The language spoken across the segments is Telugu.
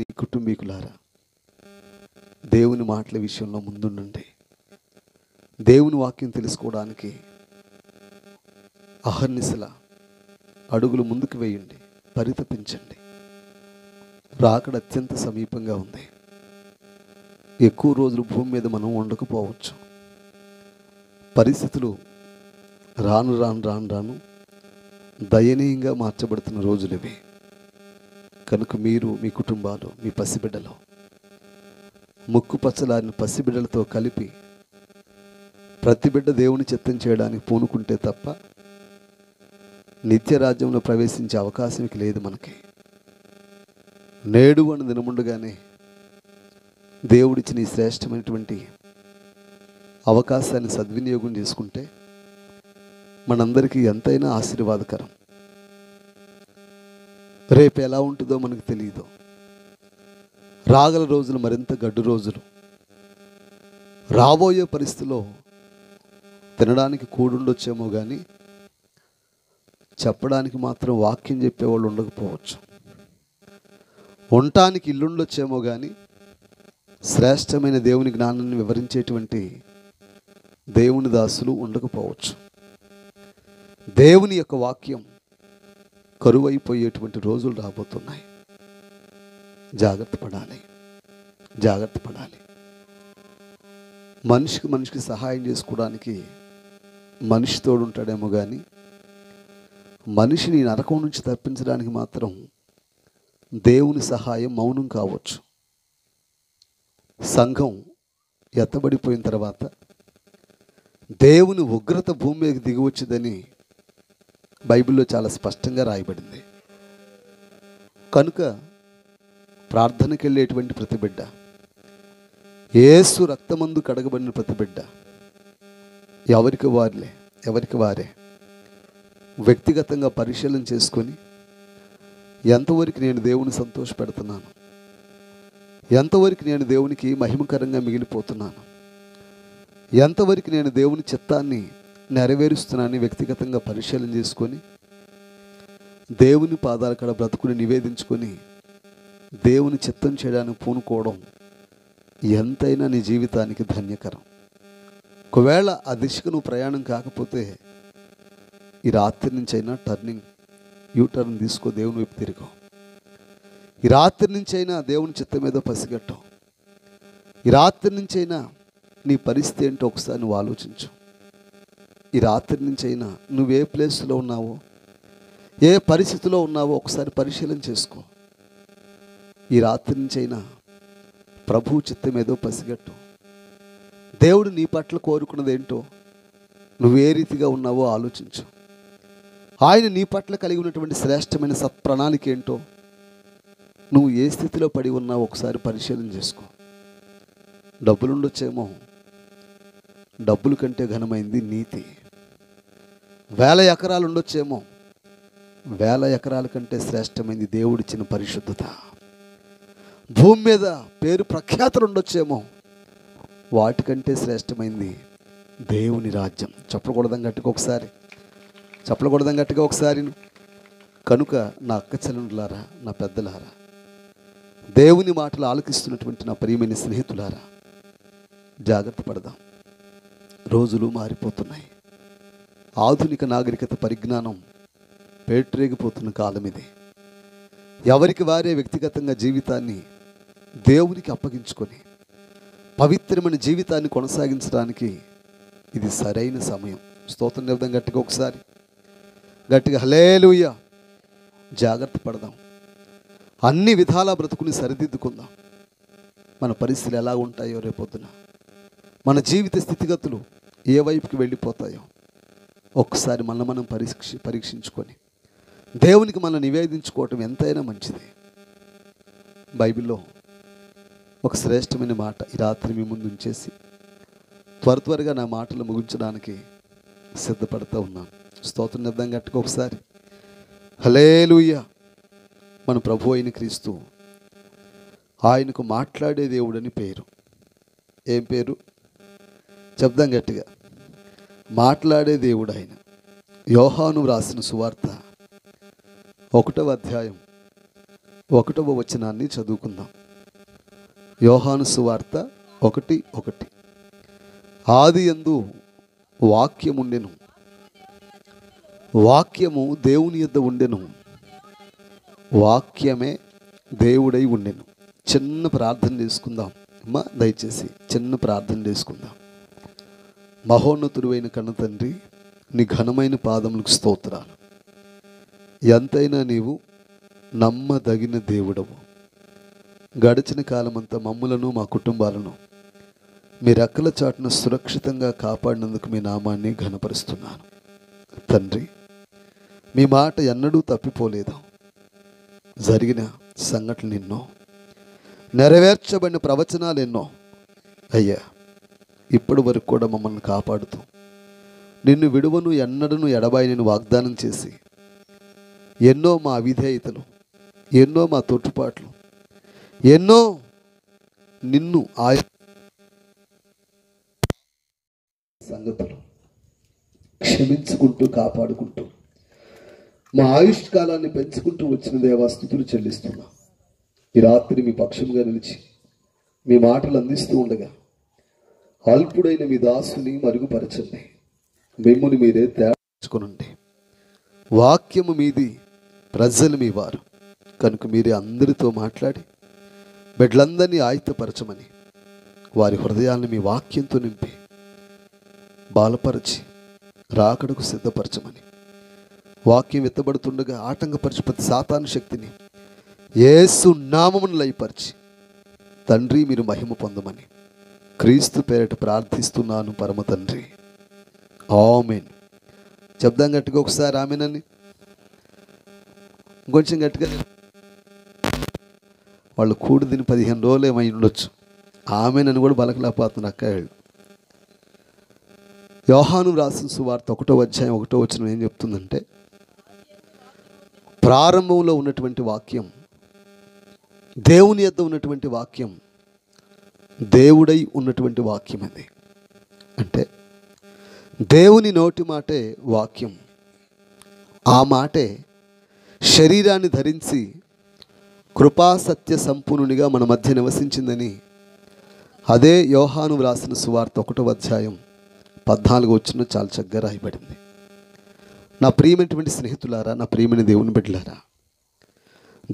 నీ కుటుంబీకులారా, దేవుని మాటల విషయంలో ముందుండండి. దేవుని వాక్యం తెలుసుకోవడానికి అహర్నిశల అడుగులు ముందుకు వేయండి, పరితపించండి. రాకడ అత్యంత సమీపంగా ఉంది. ఎక్కువ రోజులు భూమి మీద మనం ఉండకపోవచ్చు. పరిస్థితులు రాను రాను రాను రాను దయనీయంగా మార్చబడుతున్న రోజులు ఇవి. కనుక మీరు, మీ కుటుంబాలు, మీ పసిబిడ్డలు ముక్కు పచ్చలారిన పసిబిడ్డలతో కలిపి ప్రతి బిడ్డ దేవుని చిత్తం చేయడానికి పూనుకుంటే తప్ప నిత్య రాజ్యంలో ప్రవేశించే అవకాశం లేదు మనకి. నేడు అని దినముండగానే దేవుడిచ్చిన ఈ శ్రేష్టమైనటువంటి అవకాశాన్ని సద్వినియోగం చేసుకుంటే మనందరికీ ఎంతైనా ఆశీర్వాదకరం. రేపు ఎలా ఉంటుందో మనకు తెలియదు. రాగల రోజులు మరింత గడ్డు రోజులు. రాబోయే పరిస్థితిలో తినడానికి కూడుండొచ్చేమో కానీ చెప్పడానికి మాత్రం వాక్యం చెప్పేవాళ్ళు ఉండకపోవచ్చు. ఉండటానికి ఇల్లుండొచ్చేమో కానీ శ్రేష్టమైన దేవుని జ్ఞానాన్ని వివరించేటువంటి దేవుని దాసులు ఉండకపోవచ్చు. దేవుని యొక్క వాక్యం కరువైపోయేటువంటి రోజులు రాబోతున్నాయి. జాగ్రత్త పడాలి, జాగ్రత్త పడాలి. మనిషికి సహాయం చేసుకోవడానికి మనిషి తోడుంటాడేమో కానీ మనిషిని నరకం నుంచి తప్పించడానికి మాత్రం దేవుని సహాయం మౌనం కావచ్చు. సంఘం ఎత్తబడిపోయిన తర్వాత దేవుని ఉగ్రత భూమి మీదకి దిగి వచ్చిందని బైబిల్లో చాలా స్పష్టంగా రాయబడింది. కనుక ప్రార్థనకి వెళ్ళేటువంటి ప్రతి బిడ్డ, యేసు రక్తమందు కడగబడిన ప్రతి బిడ్డ ఎవరికి వారే వ్యక్తిగతంగా పరిశీలన చేసుకొని ఎంతవరకు నేను దేవుని సంతోషపెడుతున్నాను, ఎంతవరకు నేను దేవునికి మహిమకరంగా మిగిలిపోతున్నాను, ఎంతవరకు నేను దేవుని చిత్తాన్ని నెరవేరుస్తున్నానని వ్యక్తిగతంగా పరిశీలన చేసుకొని దేవుని పాదాల కాడ బ్రతుకుని నివేదించుకొని దేవుని చిత్తం చేయడానికి పూనుకోవడం ఎంతైనా నీ జీవితానికి ధన్యకరం. ఒకవేళ ఆ దిశకు నువ్వు ప్రయాణం కాకపోతే ఈ రాత్రి నుంచి అయినా యూటర్న్ తీసుకో, దేవుని వైపు తిరిగో. ఈ రాత్రి నుంచి అయినా దేవుని చిత్తం మీద పసిగట్టం. ఈ రాత్రి నుంచి అయినా నీ పరిస్థితి ఏంటో ఒకసారి నువ్వు ఆలోచించు. ఈ రాత్రి నుంచి అయినా నువ్వు ఏ ప్లేస్లో ఉన్నావో, ఏ పరిస్థితిలో ఉన్నావో ఒకసారి పరిశీలన చేసుకో. ఈ రాత్రి నుంచి అయినా ప్రభు చిత్తం ఏదో పసిగట్టు. దేవుడు నీ పట్ల కోరుకున్నది ఏంటో, నువ్వు ఏ రీతిగా ఉన్నావో ఆలోచించు. ఆయన నీ పట్ల కలిగి ఉన్నటువంటి శ్రేష్టమైన సత్ప్రణాళిక ఏంటో, నువ్వు ఏ స్థితిలో పడి ఉన్నావో ఒకసారి పరిశీలన చేసుకో. డబ్బులు ఉండొచ్చేమో, డబ్బుల కంటే ఘనమైంది నీతి. 1000 ఎకరాలు ఉండొచ్చేమో, 1000 ఎకరాల కంటే శ్రేష్టమైంది దేవుడిచ్చిన పరిశుద్ధత. భూమి మీద పేరు ప్రఖ్యాతులు ఉండొచ్చేమో, వాటికంటే శ్రేష్టమైంది దేవుని రాజ్యం. చెప్పకూడదాం గట్టిగా ఒకసారి. కనుక నా అక్క చెల్లెళ్ళారా, నా పెద్దలారా, దేవుని మాటలు ఆలకిస్తున్నటువంటి నా ప్రియమైన స్నేహితులారా, జాగ్రత్త పడదాం. రోజులు మారిపోతున్నాయి. ఆధునిక నాగరికత పరిజ్ఞానం పేట్రేగిపోతున్న కాలం ఇది. ఎవరికి వారే వ్యక్తిగతంగా జీవితాన్ని దేవునికి అప్పగించుకొని పవిత్రమైన జీవితాన్ని కొనసాగించడానికి ఇది సరైన సమయం. స్తోత్రం చెప్దాం గట్టిగా హల్లెలూయా. జాగ్రత్త పడదాం. అన్ని విధాలా బ్రతుకుని సరిదిద్దుకుందాం. మన పరిస్థితులు ఎలా ఉంటాయో రేపొద్దున, మన జీవిత స్థితిగతులు ఏ వైపుకి వెళ్ళిపోతాయో ఒక్కసారి మనం పరీక్షించుకొని దేవునికి మనం నివేదించుకోవటం ఎంతైనా మంచిది. బైబిల్లో ఒక శ్రేష్టమైన మాట ఈ రాత్రి మీ ముందు ఉంచేసి త్వరగా నా మాటలు ముగించడానికి సిద్ధపడుతూ ఉన్నాను. స్తోత్రం చెప్దాం గట్టిగా ఒకసారి. హల్లెలూయా. మన ప్రభు అయిన క్రీస్తు, ఆయనకు మాట్లాడే దేవుడని పేరు. ఏం పేరు చెప్దాం గట్టిగా? మాట్లాడే దేవుడు ఆయన. యోహాను రాసిన సువార్త 1వ అధ్యాయం 1వ వచనాన్ని చదువుకుందాం. యోహాను సువార్త 1:1. ఆదియందు వాక్యముండెను, వాక్యము దేవుని యొద్ద ఉండెను, వాక్యమే దేవుడై ఉండెను. చిన్న ప్రార్థన చేసుకుందాం అమ్మా, దయచేసి చిన్న ప్రార్థన చేసుకుందాం. మహోన్నతుడైన కన్న తండ్రి, నీ ఘనమైన పాదములకు స్తోత్రాలు. ఎంతైనా నీవు నమ్మదగిన దేవుడవు. గడిచిన కాలమంతా మమ్ములను మా కుటుంబాలను మీ రెక్కల చాటున సురక్షితంగా కాపాడినందుకు మీ నామాన్ని ఘనపరుస్తున్నాను తండ్రి. మీ మాట ఎన్నడూ తప్పిపోలేదు. జరిగిన సంఘటనలు ఎన్నో, నెరవేర్చబడిన ప్రవచనాలు ఎన్నో అయ్యా. ఇప్పటి వరకు కూడా మమ్మల్ని కాపాడుతూ నిన్ను విడువను ఎన్నడను ఎడబాయని వాగ్దానం చేసి ఎన్నో మా అవిధేయతలు, ఎన్నో మా తొట్టుపాట్లు, ఎన్నో నిన్ను సంగతులు క్షమించుకుంటూ కాపాడుకుంటూ మా ఆయుష్ కాలాన్ని పెంచుకుంటూ వచ్చిన దేవా స్తుతులు చెల్లిస్తున్నా. ఈ రాత్రి మీ పక్షంగా నిలిచి మీ మాటలు అందిస్తూ ఉండగా అల్పుడైన మీ దాసుని మరుగుపరచండి. మిమ్ముని మీరే తేచుకొనండి. వాక్యము మీది, ప్రజలు మీ వారు కనుక మీరే అందరితో మాట్లాడి బిడ్డలందరినీ ఆయుధపరచమని, వారి హృదయాలను మీ వాక్యంతో నింపి బాలపరచి రాకడకు సిద్ధపరచమని, వాక్యం ఎత్తబడుతుండగా ఆటంకపరిచి ప్రతి సాతాను శక్తిని యేసు నామమును లయపరిచి తండ్రి మీరు మహిమ పొందమని క్రీస్తు పేరిట ప్రార్థిస్తున్నాను పరమ తండ్రి, ఆమేన్. చెప్దాం గట్టిగా ఒకసారి ఆమేనని. ఇంకొంచెం గట్టిగా. వాళ్ళు కూడి దీని 15 రోజులు ఏమై ఉండొచ్చు. ఆమేనని కూడా బలకలేకపోతున్నారు అక్కయ్యలు. యోహాను రాసిన సువార్త 1వ అధ్యాయం 1వ వచనం ఏం చెప్తుందంటే, ప్రారంభంలో ఉన్నటువంటి వాక్యం, దేవుని యొద్ద ఉన్నటువంటి వాక్యం, దేవుడై ఉన్నటువంటి వాక్యం అది. అంటే దేవుని నోటి మాటే వాక్యం. ఆ మాటే శరీరాన్ని ధరించి కృపా సత్య సంపూర్ణునిగా మన మధ్య నివసించిందని అదే యోహాను రాసిన సువార్త 1వ అధ్యాయం 14వ వచనం చాలా చక్కగా రాయబడింది. నా ప్రియమైనటువంటి స్నేహితులారా, నా ప్రియమైన దేవుని బిడ్డలారా,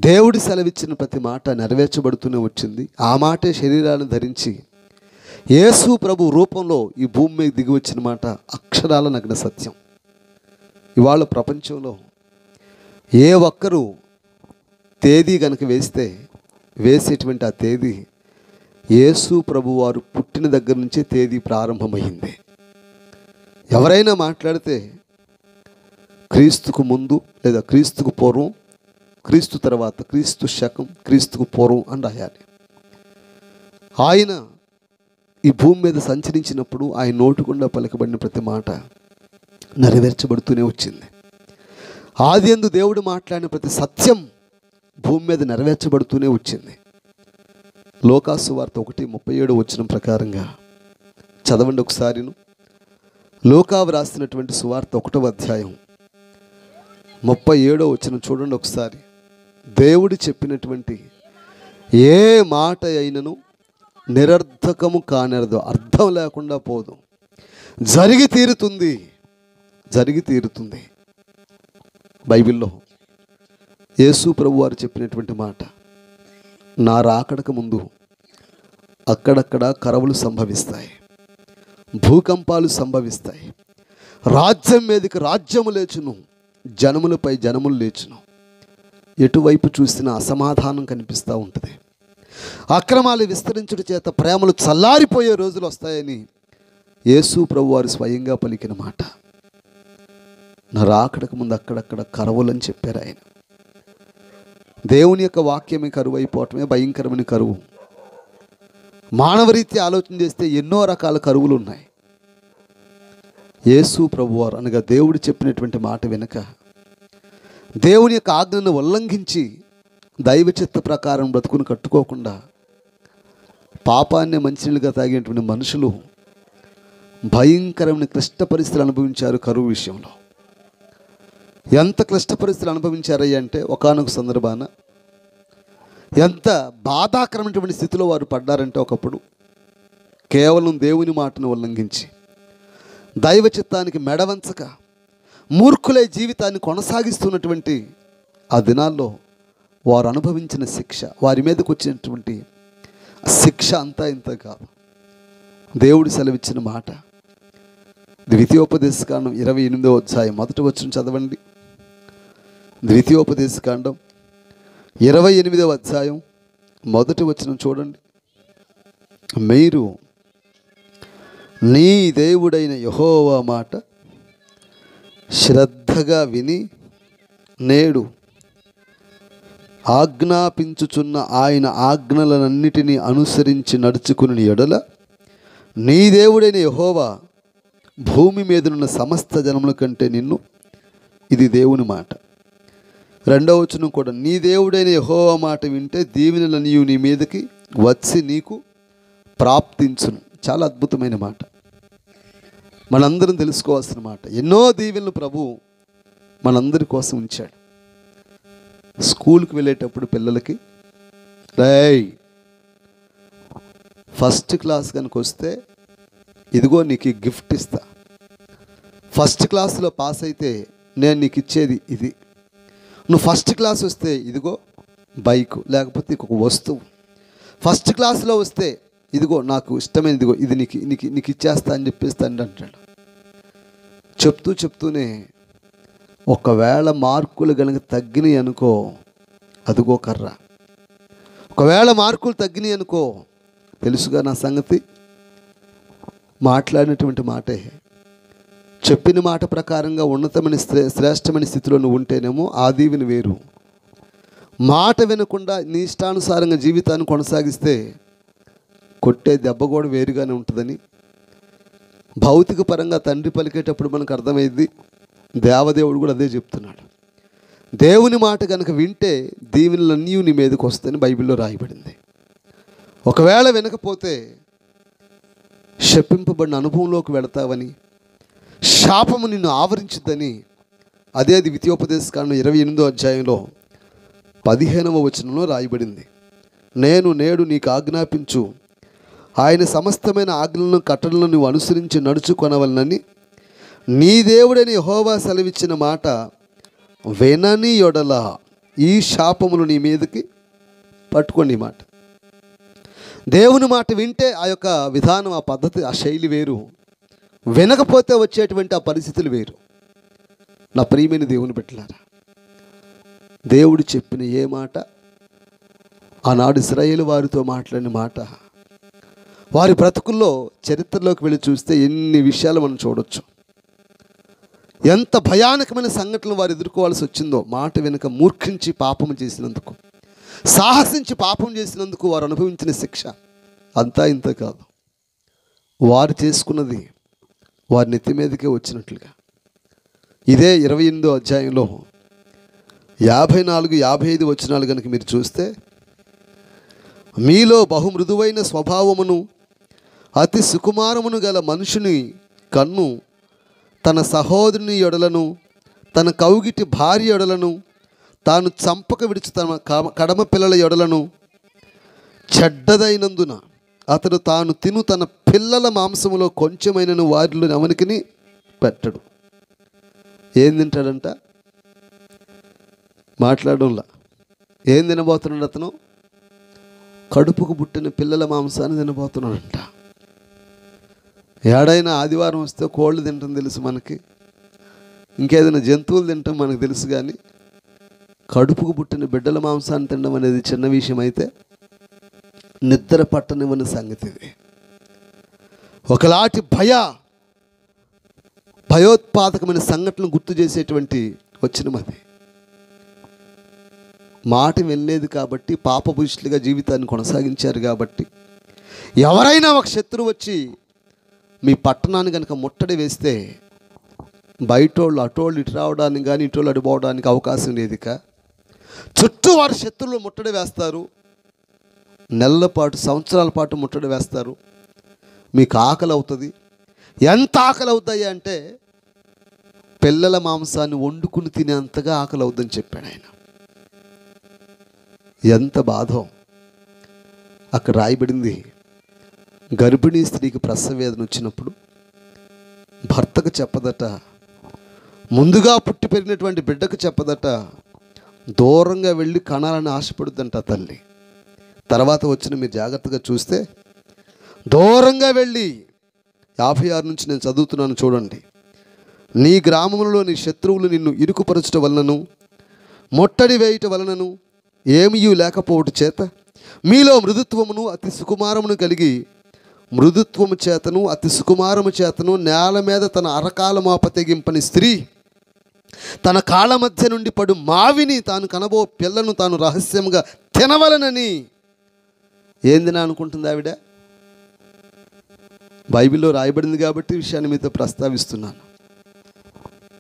దేవుడి సెలవిచ్చిన ప్రతి మాట నెరవేర్చబడుతూనే వచ్చింది. ఆ మాటే శరీరాన్ని ధరించి యేసు ప్రభు రూపంలో ఈ భూమి మీద దిగి వచ్చిన మాట అక్షరాల నగ్న సత్యం. ఇవాళ ప్రపంచంలో ఏ ఒక్కరూ తేదీ కనుక వేసేటువంటి ఆ తేదీ యేసు ప్రభు వారు పుట్టిన దగ్గర నుంచే తేదీ ప్రారంభమైంది. ఎవరైనా మాట్లాడితే క్రీస్తుకు ముందు లేదా క్రీస్తుకు పూర్వం, క్రీస్తు తర్వాత, క్రీస్తు శకం, క్రీస్తుకు పూర్వం అని రాయాలి. ఆయన ఈ భూమి మీద సంచరించినప్పుడు ఆయన నోటుకుండా పలకబడిన ప్రతి మాట నెరవేర్చబడుతూనే వచ్చింది. ఆదియందు దేవుడు మాట్లాడిన ప్రతి సత్యం భూమి మీద నెరవేర్చబడుతూనే వచ్చింది. లోకాసు వార్త 1:37 వచనం ప్రకారంగా చదవండి ఒకసారిను. లోకావు రాసినటువంటి సువార్త 1వ అధ్యాయం 37వ వచనం చూడండి ఒకసారి. దేవుడు చెప్పినటువంటి ఏ మాట అయినను నిరర్థకము కానరదు, అర్థం లేకుండా పోదు, జరిగి తీరుతుంది, జరిగి తీరుతుంది. బైబిల్లో యేసు ప్రభు వారు చెప్పినటువంటి మాట, నా రాకడకు ముందు అక్కడక్కడ కరవులు సంభవిస్తాయి, భూకంపాలు సంభవిస్తాయి, రాజ్యం మీదకి రాజ్యము లేచును, జనములపై జనములు లేచును. ఎటువైపు చూసినా అసమాధానం కనిపిస్తూ ఉంటుంది. అక్రమాలు విస్తరించుట చేత ప్రేమలు చల్లారిపోయే రోజులు వస్తాయని యేసు ప్రభు వారు స్వయంగా పలికిన మాట. నా రాకడకు ముందు అక్కడక్కడ కరువులని చెప్పారు ఆయన. దేవుని యొక్క వాక్యమే కరువు అయిపోవటమే భయంకరమైన కరువు. మానవరీత్యా ఆలోచన చేస్తే ఎన్నో రకాల కరువులు ఉన్నాయి. యేసు ప్రభువారు అనగా దేవుడు చెప్పినటువంటి మాట వెనుక దేవుని యొక్క ఆజ్ఞను ఉల్లంఘించి దైవ చిత్త ప్రకారం బ్రతుకుని కట్టుకోకుండా పాపాన్ని మంచినీళ్ళుగా తాగేటువంటి మనుషులు భయంకరమైన క్లిష్ట పరిస్థితులు అనుభవించారు. కరువు విషయంలో ఎంత క్లిష్ట పరిస్థితులు అనుభవించారయ్య అంటే, ఒకానొక సందర్భాన ఎంత బాధాకరమైనటువంటి స్థితిలో వారు పడ్డారంటే ఒకప్పుడు కేవలం దేవుని మాటను ఉల్లంఘించి దైవ చిత్తానికి మెడవంచక మూర్ఖులై జీవితాన్ని కొనసాగిస్తున్నటువంటి ఆ దినాల్లో వారు అనుభవించిన శిక్ష, వారి మీదకి వచ్చినటువంటి శిక్ష అంతా ఇంత కాదు. దేవుడు సెలవిచ్చిన మాట ద్వితీయోపదేశకాండం 28వ అధ్యాయం మొదటి వచనం చదవండి. ద్వితీయోపదేశకాండం 28వ అధ్యాయం మొదటి వచనం చూడండి. మీరు నీ దేవుడైన యెహోవా మాట శ్రద్ధగా విని నేడు ఆజ్ఞాపించుచున్న ఆయన ఆజ్ఞలనన్నిటినీ అనుసరించి నడుచుకుని ఎడల నీ దేవుడైన యెహోవా భూమి మీదనున్న సమస్త జనముల కంటే నిన్ను, ఇది దేవుని మాట. 2వ వచనం కూడా, నీ దేవుడైన యెహోవా మాట వింటే దీవెనలన్నీ నీ మీదకి వచ్చి నీకు ప్రాప్తించును. చాలా అద్భుతమైన మాట, మనందరం తెలుసుకోవాల్సిన మాట. ఎన్నో దీవెనలు ప్రభు మనందరి కోసం ఉంచాడు. స్కూల్కి వెళ్ళేటప్పుడు పిల్లలకి ఫస్ట్ క్లాస్ కనుక వస్తే ఇదిగో నీకు గిఫ్ట్ ఇస్తా, ఫస్ట్ క్లాస్లో పాస్ అయితే నేను నీకు ఇచ్చేది ఇది, నువ్వు ఫస్ట్ క్లాస్ వస్తే ఇదిగో బైకు లేకపోతే ఒక వస్తువు, ఫస్ట్ క్లాస్లో వస్తే ఇదిగో నాకు ఇష్టమైనది, ఇదిగో ఇది నీకు నీకు నీకు ఇచ్చేస్తా అని చెప్పేసి తండ్రి అంటాడు. చెప్తూనే ఒకవేళ మార్కులు కనుక తగ్గినాయి అనుకో, అదిగో కర్ర. ఒకవేళ మార్కులు తగ్గినాయి అనుకో, తెలుసుగా నా సంగతి, మాట్లాడినటువంటి మాటే, చెప్పిన మాట ప్రకారంగా ఉన్నతమైన శ్రేష్టమైన స్థితిలో నువ్వు ఉంటేనేమో ఆ దీవెన వేరు. మాట వినకుండా నీ ఇష్టానుసారంగా జీవితాన్ని కొనసాగిస్తే కొట్టే దెబ్బ కూడా వేరుగానే ఉంటుందని భౌతిక పరంగా తండ్రి పలికేటప్పుడు మనకు అర్థమైంది. దేవదేవుడు కూడా అదే చెప్తున్నాడు. దేవుని మాట కనుక వింటే దీవెనలన్నీ నీ మీదకి వస్తాయని బైబిల్లో రాయబడింది. ఒకవేళ వినకపోతే శపింపబడిన అనుభవంలోకి వెళతావని, శాపము నిన్ను ఆవరించుద్దని అదే ద్వితీయోపదేశకాండం 28వ అధ్యాయంలో 15వ వచనంలో రాయబడింది. నేను నేడు నీకు ఆజ్ఞాపించు ఆయన సమస్తమైన ఆజ్ఞలను కట్టడలను నువ్వు అనుసరించి నడుచుకొనవలనని నీ దేవుడని యెహోవా సెలవిచ్చిన మాట వినని యొడల ఈ శాపములు నీ మీదకి పట్టుకోండి. ఈ మాట, దేవుని మాట వింటే ఆ యొక్క విధానం, ఆ పద్ధతి, ఆ శైలి వేరు. వినకపోతే వచ్చేటువంటి ఆ పరిస్థితులు వేరు. నా ప్రియమైన దేవుని బిడ్డలారా, దేవుడు చెప్పిన ఏ మాట, ఆనాడు ఇశ్రాయేలు వారితో మాట్లాడిన మాట, వారి బ్రతుకుల్లో చరిత్రలోకి వెళ్ళి చూస్తే ఎన్ని విషయాలు మనం చూడొచ్చు. ఎంత భయానకమైన సంఘటనలు వారు ఎదుర్కోవాల్సి వచ్చిందో మాట వెనుక మూర్ఖించి పాపం చేసినందుకు, సాహసించి పాపం చేసినందుకు వారు అనుభవించిన శిక్ష అంతా ఇంత కాదు. వారు చేసుకున్నది వారి నెత్తి మీదకే వచ్చినట్లుగా. ఇదే 28వ అధ్యాయంలో 54, 55 వచనాలు కనుక మీరు చూస్తే, మీలో బహుమృదువైన స్వభావమును అతి సుకుమారమును గల మనుషుని కన్ను తన సహోదరుని యొడలను, తన కౌగిటి భార్య యొడలను, తాను చంపక విడిచి తన కడమ పిల్లల యొడలను చెడ్డదైనందున అతడు తాను తిను తన పిల్లల మాంసములో కొంచెమైనను వారిలో ఎవనికిని పెట్టడు. ఏం తింటాడంట? మాట్లాడంలా. ఏం తినబోతున్నాడు అతను? కడుపుకు పుట్టిన పిల్లల మాంసాన్ని తినబోతున్నాడంట. ఏడైనా ఆదివారం వస్తే కోళ్ళు తింటాం తెలుసు మనకి, ఇంకేదైనా జంతువులు తింటాం మనకు తెలుసు, కానీ కడుపుకు పుట్టిన బిడ్డల మాంసాన్ని తినడం అనేది చిన్న విషయం అయితే నిద్ర పట్టనివ్వని సంగతి ఇది. ఒకలాంటి భయోత్పాదకమైన సంఘటనలు గుర్తు చేసేటువంటి వచ్చినది. మాట వెళ్ళలేదు కాబట్టి, పాపభూషులుగా జీవితాన్ని కొనసాగించారు కాబట్టి, ఎవరైనా ఒక శత్రువు వచ్చి మీ పట్టణాన్ని కనుక ముట్టడి వేస్తే బయటోళ్ళు అటోళ్ళు ఇటు రావడానికి కానీ ఇటోళ్ళు అటు పోవడానికి అవకాశం లేదుక. చుట్టూ వారి శత్రువులు ముట్టడి వేస్తారు, నెలల పాటు, సంవత్సరాల పాటు ముట్టడి వేస్తారు. మీకు ఆకలి అవుతుంది. ఎంత ఆకలి అవుతాయి అంటే పిల్లల మాంసాన్ని వండుకుని తినేంతగా ఆకలి అవుద్దని చెప్పాడు ఆయన. ఎంత బాధో. అక్కడ రాయబడింది, గర్భిణీ స్త్రీకి ప్రసవ వేదన వచ్చినప్పుడు భర్తకు చెప్పదట, ముందుగా పుట్టి పెరిగినటువంటి బిడ్డకు చెప్పదట, దూరంగా వెళ్ళి కణాలని ఆశపడుద్దంట తల్లి. తర్వాత వచ్చిన మీరు జాగ్రత్తగా చూస్తే దూరంగా వెళ్ళి 56 నుంచి నేను చదువుతున్నాను చూడండి. నీ గ్రామంలో నీ శత్రువులు నిన్ను ఇరుకుపరచట వలనను ముట్టడి వేయట వలనను ఏమీ లేకపోవట చేత మీలో మృదుత్వమును అతి సుకుమారమును కలిగి మృదుత్వము చేతను అతి సుకుమారము చేతను నేల మీద తన అరకాల మాప తెగింపని స్త్రీ తన కాళ్ళ మధ్య నుండి పడు మావిని తాను కనబో పిల్లను తాను రహస్యంగా తినవలనని ఏందినా అనుకుంటుంది ఆవిడ. బైబిల్లో రాయబడింది కాబట్టి విషయాన్ని మీతో ప్రస్తావిస్తున్నాను.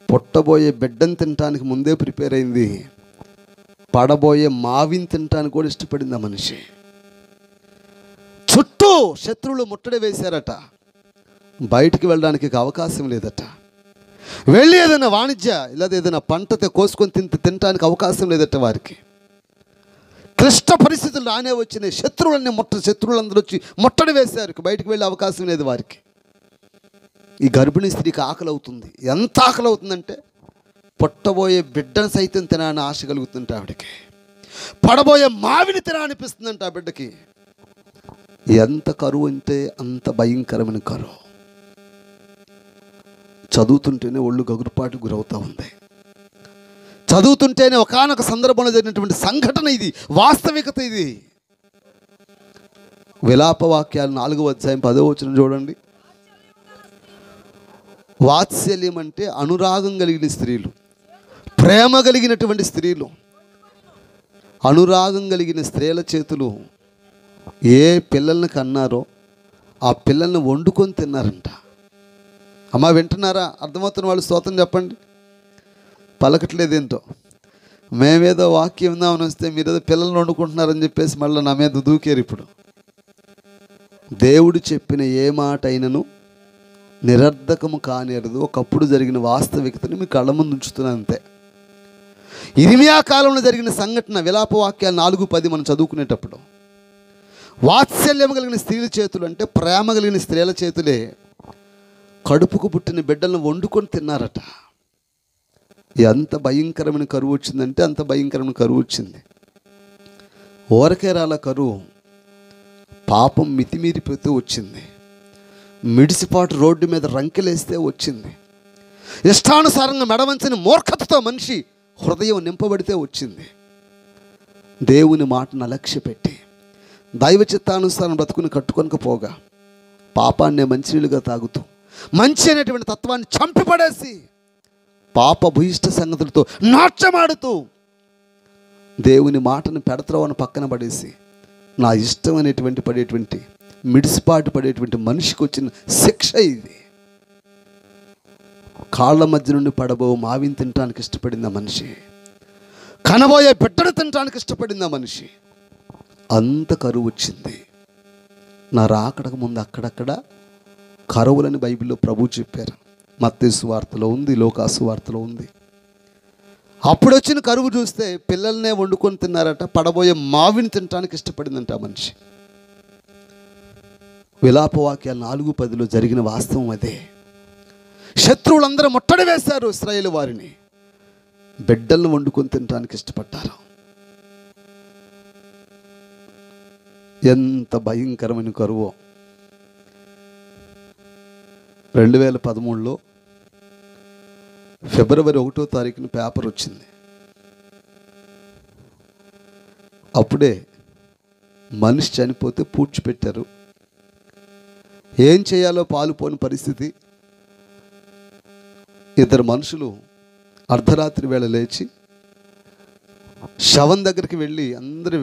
పుట్టబోయే బిడ్డను తినటానికి ముందే ప్రిపేర్ అయింది, పడబోయే మావిని తినటానికి కూడా ఇష్టపడింది ఆ మనిషి. చుట్టూ శత్రువులు ముట్టడి వేశారట, బయటికి వెళ్ళడానికి అవకాశం లేదట. వెళ్ళి ఏదైనా వాణిజ్య లేదా ఏదైనా పంట కోసుకొని తినటానికి అవకాశం లేదట వారికి. క్లిష్ట పరిస్థితులు రానే వచ్చినాయి. శత్రువులందరూ వచ్చి ముట్టడి వేశారు, బయటికి వెళ్ళే అవకాశం లేదు వారికి. ఈ గర్భిణీ స్త్రీకి ఆకలి అవుతుంది. ఎంత ఆకలి అవుతుందంటే పుట్టబోయే బిడ్డను సైతం తినాలని ఆశ కలుగుతుంటే ఆవిడకి, పడబోయే మావిని తినాలనిపిస్తుందంట ఆ బిడ్డకి. ఎంత కరువు అంటే అంత భయంకరమైన కరువు. చదువుతుంటేనే ఒళ్ళు గగురుపాటు గురవుతూ ఉంది. చదువుతుంటేనే ఒకానొక సందర్భంలో జరిగినటువంటి సంఘటన ఇది, వాస్తవికత ఇది. విలాపవాక్యాలు 4వ అధ్యాయం 10వ వచనం చూడండి. వాత్సల్యం అంటే అనురాగం కలిగిన స్త్రీలు, ప్రేమ కలిగినటువంటి స్త్రీలు. అనురాగం కలిగిన స్త్రీల చేతులు ఏ పిల్లల్ని కన్నారో ఆ పిల్లల్ని వండుకొని తిన్నారంట. అమ్మ వింటున్నారా? అర్థమవుతున్న వాళ్ళు స్తోత్రం చెప్పండి. పలకట్లేదేంటో. మేమేదో వాక్యం ఉందామని వస్తే మీరేదో పిల్లల్ని వండుకుంటున్నారని చెప్పేసి మళ్ళీ నా మీద దూకేరు. ఇప్పుడు దేవుడు చెప్పిన ఏ మాట అయినను నిరర్ధకము కానేరదు. ఒకప్పుడు జరిగిన వాస్తవికతని మీ కళ్ళ ముందు ఉంచుతున్నాను అంతే. ఇర్మియా కాలంలో జరిగిన సంఘటన విలాపవాక్యాలు 4:10 మనం చదువుకునేటప్పుడు, వాత్సల్యం కలిగిన స్త్రీల చేతులు అంటే ప్రేమ కలిగిన స్త్రీల చేతులే కడుపుకు పుట్టిన బిడ్డలను వండుకొని తిన్నారట. ఎంత భయంకరమైన కరువు వచ్చిందంటే అంత భయంకరమైన కరువు వచ్చింది. ఊరకే రాల కరువు, పాపం మితిమీరిపోతూ వచ్చింది. మిడిసిపాటు రోడ్డు మీద రంకెలేస్తే వచ్చింది. ఇష్టానుసారంగా మెడవంచని మూర్ఖతతో మనిషి హృదయం నింపబడితే వచ్చింది. దేవుని మాటను అలక్ష్య పెట్టి దైవ చిత్తానుసారం బ్రతుకుని కట్టుకొనకపోగా పాపాన్నే మంచినీళ్ళుగా తాగుతూ మంచి అనేటువంటి తత్వాన్ని చంపిపడేసి పాప భూయిష్ట సంగతులతో నాట్యమాడుతూ దేవుని మాటను పెడత్రోవని పక్కన పడేసి నా ఇష్టం అనేటువంటి పడేటువంటి మిడిసిపాటు పడేటువంటి మనిషికి వచ్చిన శిక్ష ఇది. కాళ్ళ మధ్య నుండి పడబో మావిని తినడానికి ఇష్టపడింది ఆ మనిషి, కనబోయే బిడ్డను తినడానికి ఇష్టపడింది ఆ మనిషి. అంత కరువు వచ్చింది. నా రాకడకు ముందు అక్కడక్కడ కరువులని బైబిల్లో ప్రభు చెప్పారు. మత్తయి సువార్తలో ఉంది, లూకా సువార్తలో ఉంది. అప్పుడు వచ్చిన కరువు చూస్తే పిల్లల్నే వండుకొని తిన్నారట, పడబోయే మావిని తినడానికి ఇష్టపడిందంట ఆ మనిషి. విలాపవాక్యాలు 4:10లో జరిగిన వాస్తవం అదే. శత్రువులందరూ ముట్టడి వేశారు ఇశ్రాయేలు వారిని, బిడ్డలను వండుకొని తినడానికి ఇష్టపడ్డారు. ఎంత భయంకరమైన కరువో. 2013లో ఫిబ్రవరి 1వ తారీఖున పేపర్ వచ్చింది. అప్పుడే మనిషి చనిపోతే పూడ్చిపెట్టారు. ఏం చేయాలో పాలుపోని పరిస్థితి. ఇద్దరు మనుషులు అర్ధరాత్రి వేళ లేచి శవం దగ్గరికి వెళ్ళి, అందరూ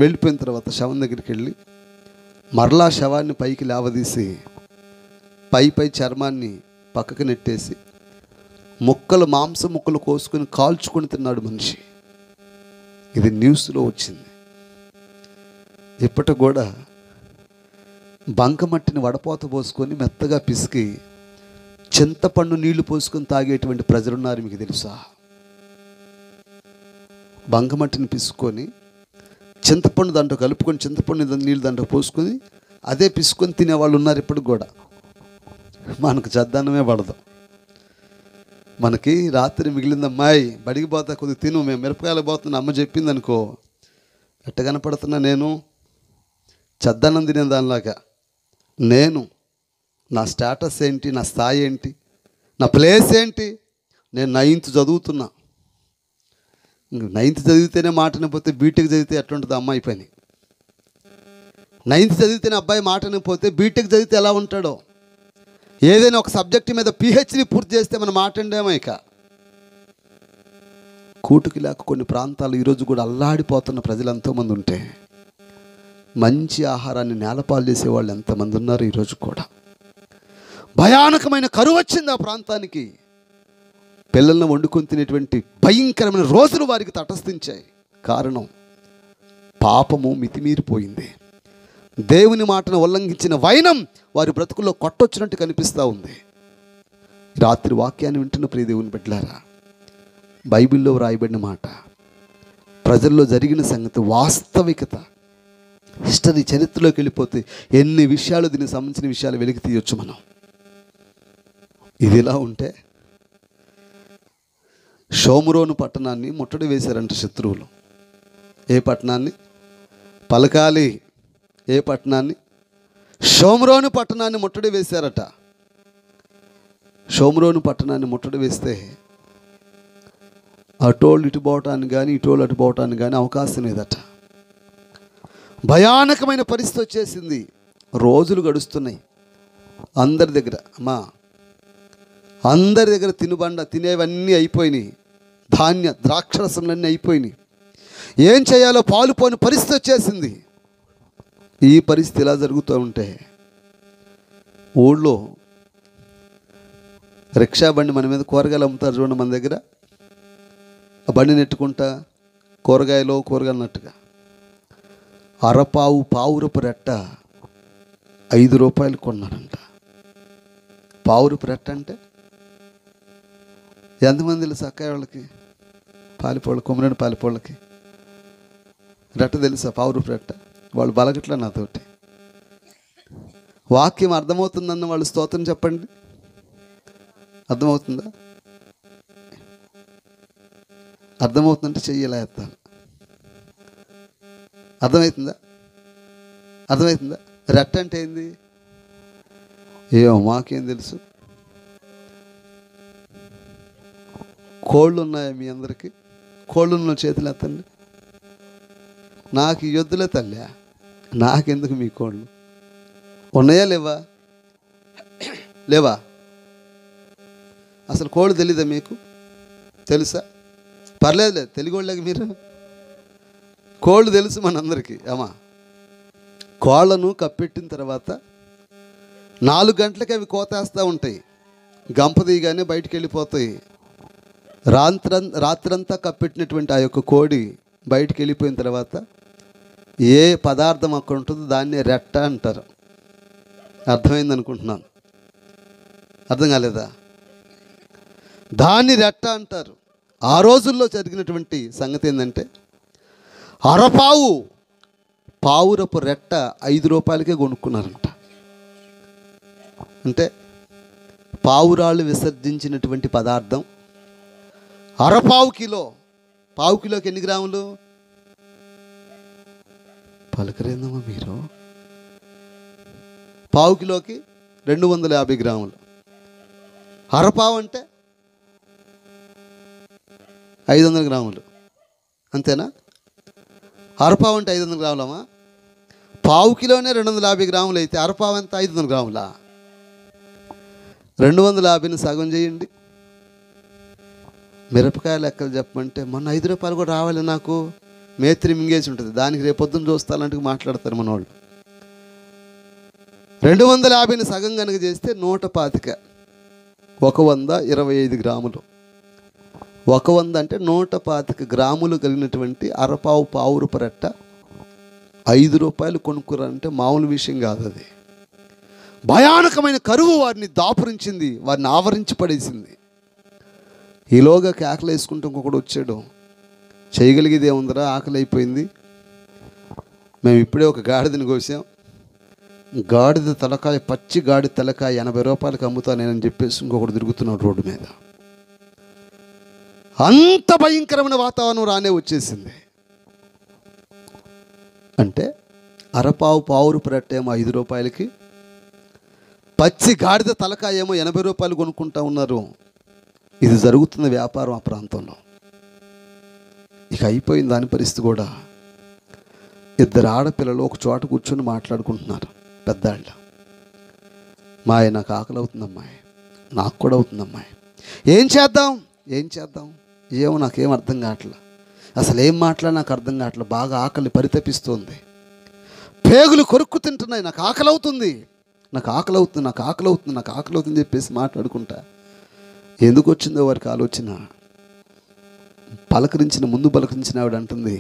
వెళ్ళిపోయిన తర్వాత శవం దగ్గరికి వెళ్ళి మరలా శవాన్ని పైకి లేవదీసి పై చర్మాన్ని పక్కకు నెట్టేసి మాంసం ముక్కలు కోసుకొని కాల్చుకొని తిన్నాడు మనిషి. ఇది న్యూస్లో వచ్చింది. ఇప్పటికి కూడా బంకమట్టిని వడపోత పోసుకొని మెత్తగా పిసికి చింతపండు నీళ్లు పోసుకొని తాగేటువంటి ప్రజలున్నారు. మీకు తెలుసా? బంకమట్టిని పిసుకొని చింతపండు దాంట్లో కలుపుకొని చింతపండు నీళ్ళు దాంట్లో పోసుకొని అదే పిసుకొని తినేవాళ్ళు ఉన్నారు ఇప్పటికి కూడా. మనకు చద్దన్నమే పడదు. మనకి రాత్రి మిగిలింది అమ్మాయి బడికి పోతా కొద్దిగా తిను, మేము మిరపకాయలు పోతున్నా అమ్మ చెప్పింది అనుకో, ఎట్ట కనపడుతున్నా నేను చద్దన్నం తినే దానిలాగా. నేను నా స్టేటస్ ఏంటి, నా స్థాయి ఏంటి, నా ప్లేస్ ఏంటి? నేను 9th చదువుతున్నా. 9th చదివితేనే మాటనిపోతే బీటెక్ చదివితే ఎట్లుంటుంది అమ్మాయి పని? 9th చదివితేనే అబ్బాయి మాటనిపోతే బీటెక్ చదివితే ఎలా ఉంటాడో? ఏదైనా ఒక సబ్జెక్టు మీద PhD పూర్తి చేస్తే మనం మాట్లాడేమో. ఇక కూటుకి లేక కొన్ని ప్రాంతాలు ఈరోజు కూడా అల్లాడిపోతున్న ప్రజలు ఎంతోమంది ఉంటే, మంచి ఆహారాన్ని నేలపాలు చేసేవాళ్ళు ఎంతమంది ఉన్నారు ఈరోజు కూడా. భయానకమైన కరువు వచ్చింది ఆ ప్రాంతానికి. పిల్లలను వండుకొని తినేటువంటి భయంకరమైన రోజులు వారికి తటస్థించాయి. కారణం పాపము మితిమీరిపోయింది. దేవుని మాటను ఉల్లంఘించిన వైనం వారి బ్రతుకుల్లో కొట్టొచ్చినట్టు కనిపిస్తూ ఉంది. రాత్రి వాక్యాన్ని వింటున్న ప్రియ దేవుని బిడ్డలారా, బైబిల్లో వ్రాయబడిన మాట, ప్రజల్లో జరిగిన సంగతి, వాస్తవికత, హిస్టరీ, చరిత్రలోకి వెళ్ళిపోతే ఎన్ని విషయాలు, దీనికి సంబంధించిన విషయాలు వెలికి తీయొచ్చు మనం. ఇది ఇలా ఉంటే షోమ్రోను పట్టణాన్ని ముట్టడి వేశారంట శత్రువులు. ఏ పట్టణాన్ని పలకాలి? ఏ పట్టణాన్ని? షోమ్రోను పట్టణాన్ని ముట్టడి వేశారట. షోమ్రోను పట్టణాన్ని ముట్టడి వేస్తే అటోళ్ళు ఇటు పోవటానికి కానీ ఇటోళ్ళు అటు పోవటానికి కానీ అవకాశం లేదట. భయానకమైన పరిస్థితి వచ్చేసింది. రోజులు గడుస్తున్నాయి. అందరి దగ్గర అందరి దగ్గర తినేవన్నీ అయిపోయినాయి. ధాన్య ద్రాక్షరసములన్నీ అయిపోయినాయి. ఏం చేయాలో పాలుపోని పరిస్థితి వచ్చేసింది. ఈ పరిస్థితి ఇలా జరుగుతూ ఉంటే ఊళ్ళో రిక్షా బండి మన మీద కూరగాయలు అమ్ముతారు చూడండి. మన దగ్గర ఆ బండి నెట్టుకుంటా కూరగాయలు నట్టుగా పావురపు రెట్ట 5 రూపాయలు కొన్నారంట. పావురపు రెట్ట అంటే ఎంతమంది తెలుసు అక్కయ్య వాళ్ళకి, పాలిపోళ్ళ, కొమ్మరేడు పాలిపోళ్ళకి రెట్ట తెలుసా? పావురపు రెట్ట. వాళ్ళు బలగట్ల నాతోటి. వాక్యం అర్థమవుతుందన్న వాళ్ళు స్తోత్రం చెప్పండి. అర్థమవుతుందా? అర్థమవుతుందంటే చెయ్యలా ఎత్తాలి. అర్థమవుతుందా? రెట్ట అంటే ఏంది? ఏమో మాకేం తెలుసు. కోళ్ళు ఉన్నాయా మీ అందరికీ? కోళ్ళున్న చేతులు ఎత్తండి. నాకు ఈ యొద్దులే తల్లి, నాకెందుకు మీ కోళ్ళు? ఉన్నాయా లేవా? అసలు కోళ్ళు తెలీదా మీకు? తెలుసా? పర్లేదులేదు, తెలుగోళ్ళకి మీరు. కోళ్ళు తెలుసు మనందరికీ. కోళ్ళను కప్పెట్టిన తర్వాత 4 గంటలకి అవి కోతేస్తూ ఉంటాయి. గంప తీయగానే బయటికి వెళ్ళిపోతాయి. రాత్రంతా కప్పెట్టినటువంటి ఆ యొక్క కోడి బయటికి వెళ్ళిపోయిన తర్వాత ఏ పదార్థం అక్కడ ఉంటుందో దాన్ని రెట్ట అంటారు. అర్థమైంది అనుకుంటున్నాను. అర్థం కాలేదా? దాన్ని రెట్ట అంటారు. ఆ రోజుల్లో జరిగినటువంటి సంగతి ఏంటంటే, పావురపు రెట్ట 5 రూపాయలకే కొనుక్కున్నారంట. అంటే పావురాళ్ళు విసర్జించినటువంటి పదార్థం పావు కిలోకి ఎన్ని గ్రాములు? పలకరేందమ్మా మీరు? పావు కిలోకి 250 గ్రాములు. అరపావు అంటే 500 గ్రాములు. అంతేనా? అరపావు అంటే 500 గ్రాములమ్మా. పావు కిలోనే 250 గ్రాములు అయితే అరపావు ఎంత? 500 గ్రాములా? 250ని సగం చేయండి. మిరపకాయ లెక్కలు చెప్పమంటే మొన్న 5 రూపాయలు కూడా రావాలి నాకు, మేత్రి మింగేసి ఉంటుంది, దానికి రేపొద్దున చూస్తానంటే మాట్లాడతారు మన వాళ్ళు. 250ని సగం కనుక చేస్తే 125, 125 గ్రాములు. 100 అంటే 125 గ్రాములు కలిగినటువంటి పావురపు రెట్ట 5 రూపాయలు కొనుక్కురంటే మామూలు విషయం కాదు అది. భయానకమైన కరువు వారిని దాపురించింది, వారిని ఆవరించి పడేసింది. ఈలోగా కేకలు వేసుకుంటూ ఇంకొకడు వచ్చాడు. చేయగలిగేది ఏముందరా, ఆకలి అయిపోయింది, మేము ఇప్పుడే ఒక గాడిదని కోసాం. గాడిద తలకాయ, పచ్చి గాడి తలకాయ 80 రూపాయలకి అమ్ముతా నేనని చెప్పేసి ఇంకొకటి తిరుగుతున్నాడు రోడ్డు మీద. అంత భయంకరమైన వాతావరణం రానే వచ్చేసింది. అంటే అరపావు పావురు పరట్టేమో 5 రూపాయలకి, పచ్చి గాడిద తలకాయ ఏమో 80 రూపాయలు కొనుక్కుంటా ఉన్నారు. ఇది జరుగుతున్న వ్యాపారం ఆ ప్రాంతంలో. ఇక అయిపోయింది దాని పరిస్థితి కూడా. 2 ఆడపిల్లలు ఒక చోట కూర్చొని మాట్లాడుకుంటున్నారు. పెద్దాళ్ళ, మాయ నాకు ఆకలి అవుతుందమ్మాయి, నాకు కూడా అవుతుందమ్మాయి, ఏం చేద్దాం ఏం చేద్దాం, ఏమో నాకేం అర్థం కావట్లేదు, అసలు ఏం మాట్లాడి నాకు అర్థం కావట్లేదు, బాగా ఆకలి పరితపిస్తోంది, పేగులు కొరుక్కు తింటున్నాయి, నాకు ఆకలి అవుతుంది, నాకు ఆకలి అవుతుంది, నాకు ఆకలి అవుతుంది, నాకు ఆకలి అవుతుంది చెప్పేసి మాట్లాడుకుంటా. ఎందుకు వచ్చిందో వారికి ఆలోచన. ముందు పలకరించిన ఆవిడ అంటుంది,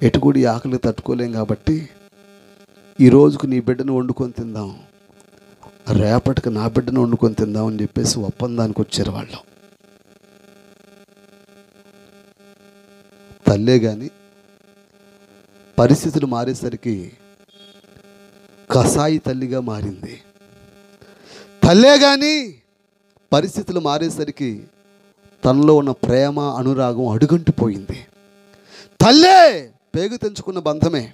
ఎటుకూడి ఆకలి తట్టుకోలేం కాబట్టి ఈ రోజుకు నీ బిడ్డను వండుకొని తిందాం, రేపటికి నా బిడ్డను వండుకొని తిందాం అని చెప్పేసి ఒప్పందానికి వచ్చారు వాళ్ళు. తల్లే కానీ పరిస్థితులు మారేసరికి కసాయి తల్లిగా మారింది. తల్లే కానీ పరిస్థితులు మారేసరికి తనలో ఉన్న ప్రేమ అనురాగం అడుగంటిపోయింది. తల్లే పేగు తెంచుకున్న బంధమే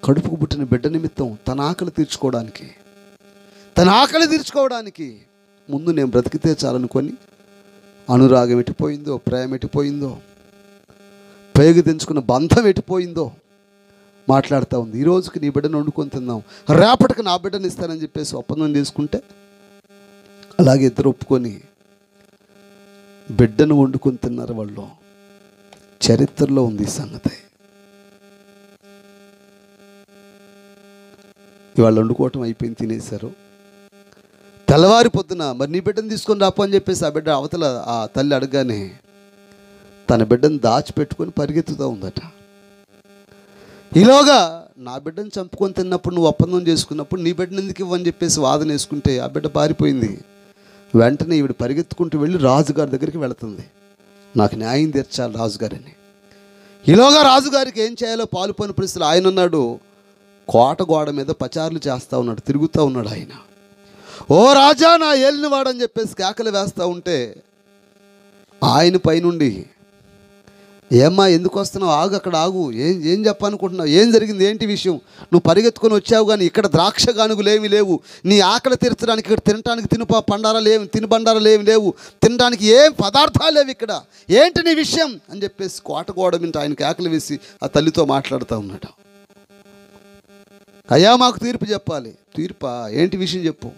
కడుపుకు పుట్టిన బిడ్డ నిమిత్తం తన ఆకలి తీర్చుకోవడానికి ముందు నేను బ్రతికితే చాలనుకొని అనురాగం ఎట్టిపోయిందో, ప్రేమ ఎట్టిపోయిందో, పేగు తెంచుకున్న బంధం ఎట్టిపోయిందో మాట్లాడుతూ ఉంది. ఈ రోజుకి నీ బిడ్డను వండుకొని తిందాం, రేపటికి నా బిడ్డను ఇస్తానని చెప్పేసి ఒప్పందం చేసుకుంటే అలాగే ఇద్దరు ఒప్పుకొని బిడ్డను వండుకొని తిన్నారు వాళ్ళు. చరిత్రలో ఉంది ఈ సంగతి. ఇవాళ వండుకోవటం అయిపోయింది, తినేశారు. తెల్లవారి పొద్దున మరి నీ బిడ్డను తీసుకొని రాపు అని చెప్పేసి ఆ బిడ్డ అవతల ఆ తల్లి అడగగానే తన బిడ్డను దాచిపెట్టుకొని పరిగెత్తుతూ ఉందట. ఈలోగా నా బిడ్డను చంపుకొని తిన్నప్పుడు నువ్వు ఒప్పందం చేసుకున్నప్పుడు నీ బిడ్డను ఎందుకు ఇవ్వని చెప్పేసి వాదన వేసుకుంటే ఆ బిడ్డ పారిపోయింది. వెంటనే ఈవిడ పరిగెత్తుకుంటూ వెళ్ళి రాజుగారి దగ్గరికి వెళుతుంది, నాకు న్యాయం తీర్చాలి రాజుగారిని. ఈలోగా రాజుగారికి ఏం చేయాలో పాలుపోని పరిస్థితులు. ఆయన ఉన్నాడు కోట గోడ మీద పచారులు చేస్తూ ఉన్నాడు, తిరుగుతూ ఉన్నాడు ఆయన. ఓ రాజా నా ఏలినవాడని చెప్పేసి కేకలు వేస్తూ ఉంటే ఆయన పైనుండి, ఏమ్మా ఎందుకు వస్తున్నావు, ఆగు అక్కడ ఆగు, ఏం చెప్పాలనుకుంటున్నావు, ఏం జరిగింది, ఏంటి విషయం, నువ్వు పరిగెత్తుకొని వచ్చావు కానీ ఇక్కడ ద్రాక్ష గానుగులు ఏమి లేవు, నీ ఆకలి తీర్చడానికి ఇక్కడ తినడానికి తినుబండారాలు ఏమి లేవు, తినడానికి ఏం పదార్థాలు లేవు, ఇక్కడ ఏంటి నీ విషయం అని చెప్పేసి కోట గోడ మీద ఆయన కేకలు వేసి ఆ తల్లితో మాట్లాడుతూ ఉన్నాడు. అయ్యా మాకు తీర్పు చెప్పాలి. తీర్పా, ఏంటి విషయం చెప్పు.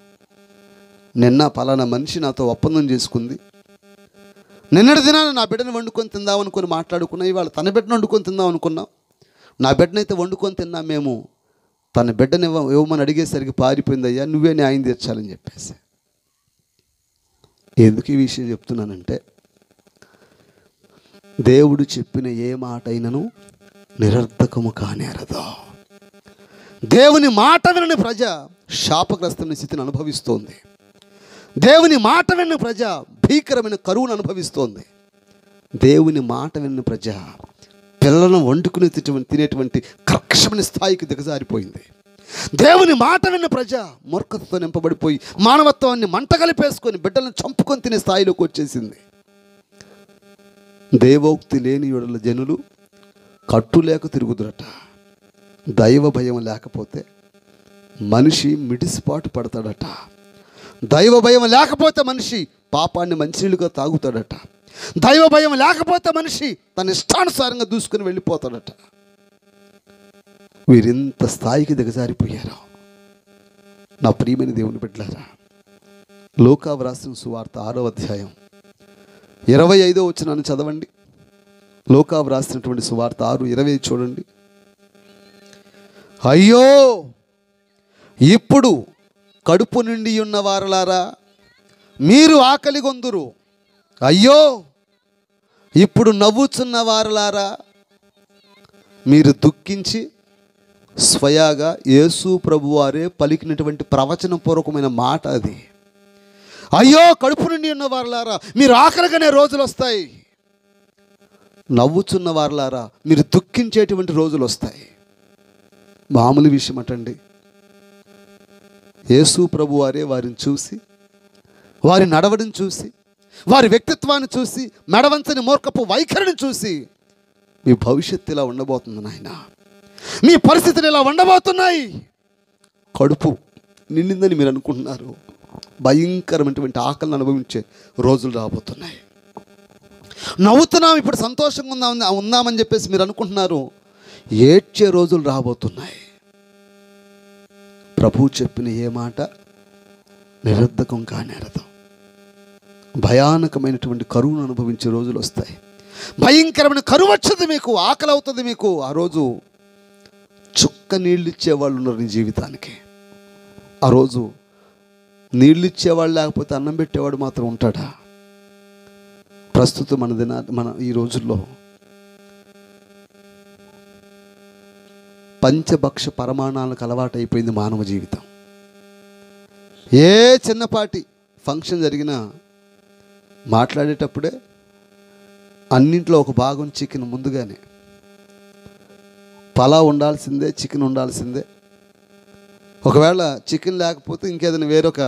నిన్న పలానా మనిషి నాతో ఒప్పందం చేసుకుంది, నిన్నటి దినాన నా బిడ్డను వండుకొని తిందాం అనుకుని మాట్లాడుకున్నా, ఇవాళ తన బిడ్డను వండుకొని తిందాం అనుకున్నాం, నా బిడ్డనైతే వండుకొని తిన్నాం మేము, తన బిడ్డని ఇవ్వమని అడిగేసరికి పారిపోయింది. అయ్యా నువ్వే న్యాయం తీర్చాలని చెప్పేసి. ఎందుకు ఈ విషయం చెప్తున్నానంటే దేవుడు చెప్పిన ఏ మాట అయినను నిరర్థకము కానేరదు. దేవుని మాట వినని ప్రజ శాపగ్రస్తమైన స్థితిని అనుభవిస్తోంది. దేవుని మాట విన్న ప్రజ భీకరమైన కరువును అనుభవిస్తోంది. దేవుని మాట విన్న ప్రజ పిల్లలను వండుకుని తినేటువంటి కర్కశమైన స్థాయికి దిగజారిపోయింది. దేవుని మాట విన్న ప్రజ మూర్ఖతతో నింపబడిపోయి మానవత్వాన్ని మంటగలిపేసుకొని బిడ్డలను చంపుకొని తినే స్థాయిలోకి వచ్చేసింది. దేవోక్తి లేని యొడల జనులు కట్టులేక తిరుగుదురట. దైవ భయం లేకపోతే మనిషి మిడిసిపాటు పడతాడట. దైవ భయం లేకపోతే మనిషి పాపాన్ని మంచినీళ్ళుగా తాగుతాడట. దైవ భయం లేకపోతే మనిషి తన ఇష్టానుసారంగా దూసుకుని వెళ్ళిపోతాడట. వీరింత స్థాయికి దిగజారిపోయారు. నా ప్రియమైన దేవుని బిడ్డలారా, లూకా వ్రాసిన సువార్త 6వ అధ్యాయం 25వ వచనాన్ని చదవండి. లూకా వ్రాసినటువంటి సువార్త 6:20 చూడండి. అయ్యో ఇప్పుడు కడుపు నిండి ఉన్న వారలారా మీరు ఆకలి గొందురు, అయ్యో ఇప్పుడు నవ్వుచున్న వారలారా మీరు దుఃఖించి స్వయాగా యేసు ప్రభువారే పలికినటువంటి ప్రవచనపూర్వకమైన మాట అది. అయ్యో కడుపు నిండి ఉన్న వారలారా మీరు ఆకలిగానే రోజులు వస్తాయి, నవ్వుచున్న వారలారా మీరు దుఃఖించేటువంటి రోజులు వస్తాయి. మామూలు విషయం అటండి. యేసు ప్రభు వారే వారిని చూసి, వారి నడవడిని చూసి, వారి వ్యక్తిత్వాన్ని చూసి, మెడవంచని మూర్ఖపు వైఖరిని చూసి, మీ భవిష్యత్తు ఇలా ఉండబోతుంది నాయన, మీ పరిస్థితులు ఇలా ఉండబోతున్నాయి, కడుపు నిండిందని మీరు అనుకుంటున్నారు, భయంకరమైనటువంటి ఆకలిని అనుభవించే రోజులు రాబోతున్నాయి. నవ్వుతున్నాం, ఇప్పుడు సంతోషంగా ఉందామని చెప్పేసి మీరు అనుకుంటున్నారు, ఏడ్చే రోజులు రాబోతున్నాయి. ప్రభువు చెప్పిన ఏ మాట నిరర్ధకం కానేరదు. భయానకమైనటువంటి కరువును అనుభవించే రోజులు వస్తాయి. భయంకరమైన కరువు వచ్చేది, మీకు ఆకలి అవుతుంది. మీకు ఆ రోజు చుక్క నీళ్ళు ఇచ్చేవాళ్ళు ఉన్నారు నీ జీవితానికి. ఆ రోజు నీళ్ళు ఇచ్చేవాళ్ళు లేకపోతే అన్నం పెట్టేవాడు మాత్రం ఉంటాడా? ప్రస్తుతం మన ఈ రోజుల్లో పంచభక్ష పరమాణాలకు అలవాటు అయిపోయింది మానవ జీవితం. ఏ చిన్నపాటి ఫంక్షన్ జరిగినా మాట్లాడేటప్పుడే అన్నింట్లో ఒక భాగం చికెన్, ముందుగానే పలావ్ ఉండాల్సిందే, చికెన్ ఉండాల్సిందే. ఒకవేళ చికెన్ లేకపోతే ఇంకేదైనా వేరొక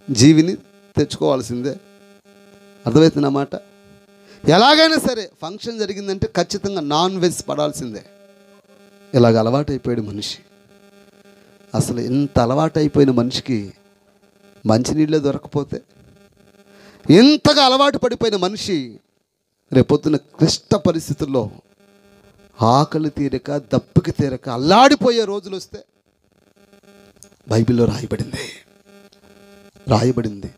జీవిని తెచ్చుకోవాల్సిందే. అర్థమవుతుందన్నమాట. ఎలాగైనా సరే ఫంక్షన్ జరిగిందంటే ఖచ్చితంగా నాన్ వెజ్ పడాల్సిందే. ఇలాగ అలవాటైపోయాడు మనిషి. అసలు ఇంత అలవాటైపోయిన మనిషికి మంచినీళ్ళే దొరకపోతే, ఇంతగా అలవాటు పడిపోయిన మనిషి రేపొద్దున క్లిష్ట పరిస్థితుల్లో ఆకలి తీరక, దప్పికి తీరక అల్లాడిపోయే రోజులు వస్తే బైబిల్లో రాయబడింది,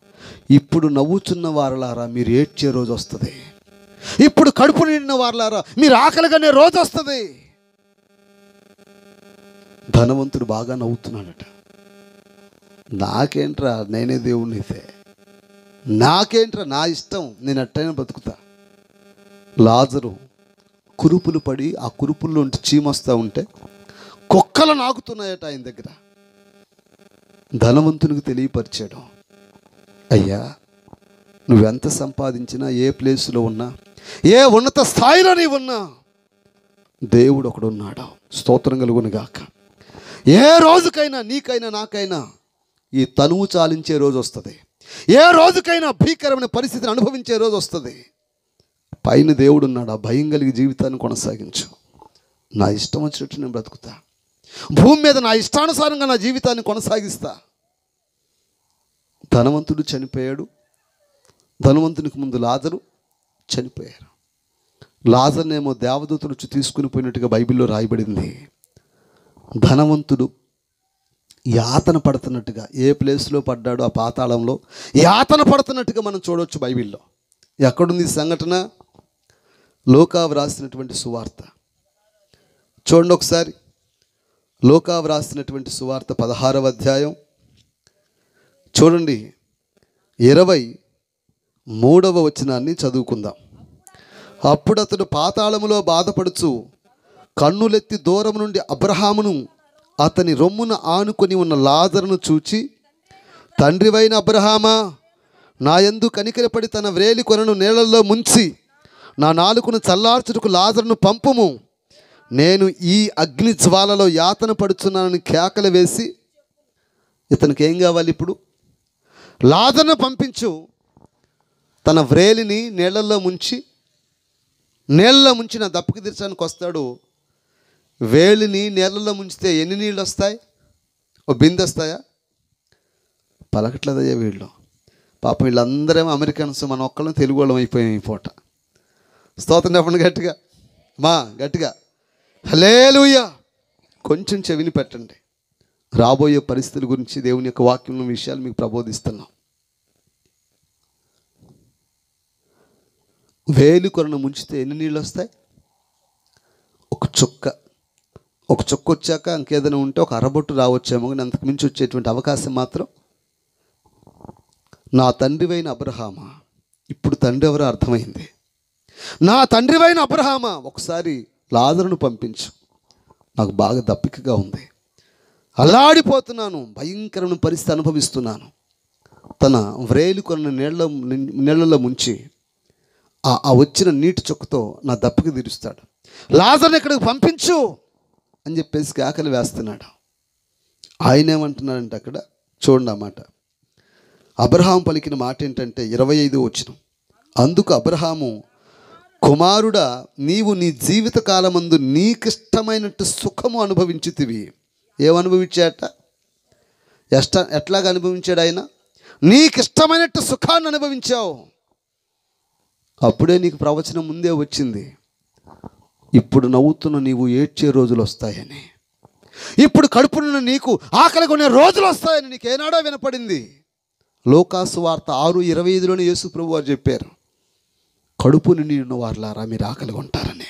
ఇప్పుడు నవ్వుచున్న వారలారా మీరు ఏడ్చే రోజు వస్తుంది, ఇప్పుడు కడుపు నిండిన వారలారా మీరు ఆకలిగానే రోజు వస్తుంది. ధనవంతుడు బాగా నవ్వుతున్నాడట. నాకేంట్రా, నేనే దేవుణ్ణి అయితే, నాకేంట్రా, నా ఇష్టం, నేను అట్టైనా బతుకుతా. లాజరు కురుపులు పడి ఆ కురుపుల్లో చీమొస్తూ ఉంటే కుక్కలు నాకుతున్నాయట ఆయన దగ్గర. ధనవంతునికి తెలియపరిచాడు, అయ్యా నువ్వెంత సంపాదించినా, ఏ ప్లేసులో ఉన్నా, ఏ ఉన్నత స్థాయిలో నీవు ఉన్నా, దేవుడు ఒకడున్నాడు. స్తోత్రం కలుగును గాక. ఏ రోజుకైనా నీకైనా నాకైనా ఈ తనువు చాలించే రోజు వస్తుంది. ఏ రోజుకైనా భీకరమైన పరిస్థితిని అనుభవించే రోజు వస్తుంది. పైన దేవుడు ఉన్నాడు. ఆ భయం కలిగి జీవితాన్ని కొనసాగించు. నా ఇష్టం వచ్చినట్టు నేను బ్రతుకుతా, భూమి మీద నా ఇష్టానుసారంగా నా జీవితాన్ని కొనసాగిస్తా. ధనవంతుడు చనిపోయాడు. ధనవంతునికి ముందు లాజరు చనిపోయారు. లాజర్నేమో దేవదూతలు వచ్చి తీసుకుని పోయినట్టుగా బైబిల్లో రాయబడింది. ధనవంతుడు యాతన పడుతున్నట్టుగా, ఏ ప్లేస్లో పడ్డాడో ఆ పాతాళంలో యాతన పడుతున్నట్టుగా మనం చూడవచ్చు బైబిల్లో. ఎక్కడుంది ఈ సంఘటన? లూకా వ్రాసినటువంటి సువార్త చూడండి ఒకసారి. లూకా వ్రాసినటువంటి సువార్త 16వ అధ్యాయం చూడండి, 23వ వచనాన్ని చదువుకుందాం. అప్పుడు అతడు పాతాళములో బాధపడుచు కన్నులెత్తి దూరం నుండి అబ్రహామును అతని రొమ్మున ఆనుకొని ఉన్న లాజరును చూచి, తండ్రివైన అబ్రహామా, నా యందు కనికరపడి తన వ్రేలి కొనను నీళ్ళల్లో ముంచి నా నాలుకను చల్లార్చుటకు లాజరును పంపుము, నేను ఈ అగ్ని జ్వాలలో యాతన పడుచున్నానని కేకలు వేసి, ఇతనికి ఏం కావాలి ఇప్పుడు? లాజరును పంపించు. తన వ్రేలిని నీళ్ళల్లో ముంచి నా దప్పుకి తీర్చడానికి వస్తాడు. వేలిని నీళ్ళలో ముంచితే ఎన్ని నీళ్ళు వస్తాయి? ఓ బిందె వస్తాయా? పలకట్లేదయ్యా వీళ్ళు. పాపం వీళ్ళందరేమో అమెరికన్స్, మన ఒక్కళ్ళం తెలుగు వాళ్ళం అయిపోయాం ఈ పూట. స్తోత్రం చెప్పండి గట్టిగా, గట్టిగా హల్లెలూయా. కొంచెం చెవిని పెట్టండి. రాబోయే పరిస్థితుల గురించి దేవుని యొక్క వాక్యం విషయాలు మీకు ప్రబోధిస్తున్నాం. వేలు కొరను ముంచితే ఎన్ని నీళ్ళు వస్తాయి? ఒక చుక్క వచ్చాక ఇంకేదైనా ఉంటే ఒక అరబొట్టు రావచ్చేమో, కానీ అంతకు మించి వచ్చేటువంటి అవకాశం మాత్రం. నా తండ్రివైన అబ్రహామా, ఇప్పుడు తండ్రి ఎవరో అర్థమైంది. నా తండ్రివైన అబ్రహామా, ఒకసారి లాజరును పంపించు, నాకు బాగా దప్పికగా ఉంది, అల్లాడిపోతున్నాను, భయంకరమైన పరిస్థితి అనుభవిస్తున్నాను. తన వ్రేలు కొన్న నీళ్ళలో ముంచి ఆ వచ్చిన నీటి చుక్కతో నా దప్పిక తీరుస్తాడు. లాజరుని ఇక్కడికి పంపించు అని చెప్పేసి కేకలు వేస్తున్నాడు. ఆయన ఏమంటున్నాడంటే అక్కడ చూడండి అన్నమాట. అబ్రహాము పలికిన మాట ఏంటంటే 25వ వచనం, అందుకు అబ్రహాము, కుమారుడా, నీవు నీ జీవిత కాలమందు నీకిష్టమైనట్టు సుఖము అనుభవించితివి. ఏమనుభవించాట? ఎట్లాగా అనుభవించాడు ఆయన? నీకిష్టమైనట్టు సుఖాన్ని అనుభవించావు. అప్పుడే నీకు ప్రవచనం ముందే వచ్చింది, ఇప్పుడు నవ్వుతున్న నీవు ఏడ్చే రోజులు వస్తాయని, ఇప్పుడు కడుపునున్న నీకు ఆకలి కొనే రోజులు వస్తాయని నీకు ఏనాడో వినపడింది. లోకాసు వార్త 6:25లోనే యేసు ప్రభు వారు చెప్పారు, కడుపు నిండి ఉన్న వారులారా మీరు ఆకలి కొంటారని,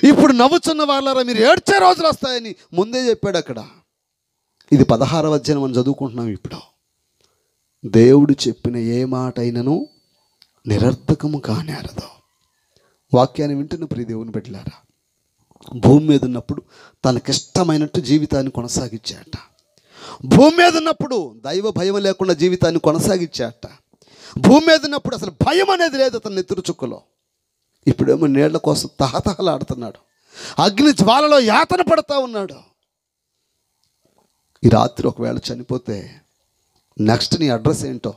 ఇప్పుడు నవ్వుచున్న వారులారా మీరు ఏడ్చే రోజులు వస్తాయని ముందే చెప్పాడు అక్కడ. ఇది 16వ అధ్యాయం మనం చదువుకుంటున్నాం. ఇప్పుడు దేవుడు చెప్పిన ఏ మాట అయినను నిరర్థకము కానేరదు. వాక్యాన్ని వింటున్న ప్రియ దేవుని బిడ్డలారా, భూమి మీద ఉన్నప్పుడు తనకిష్టమైనట్టు జీవితాన్ని కొనసాగించాట. భూమి మీద ఉన్నప్పుడు దైవ భయం లేకుండా జీవితాన్ని కొనసాగించాట. భూమి మీద ఉన్నప్పుడు అసలు భయం అనేది లేదు అతని నెత్తురు చుక్కలో. ఇప్పుడేమో నీళ్ల కోసం తహతహలాడుతున్నాడు, అగ్ని జ్వాలలో యాతన పడతా ఉన్నాడు. ఈ రాత్రి ఒకవేళ చనిపోతే నెక్స్ట్ నీ అడ్రస్ ఏంటో?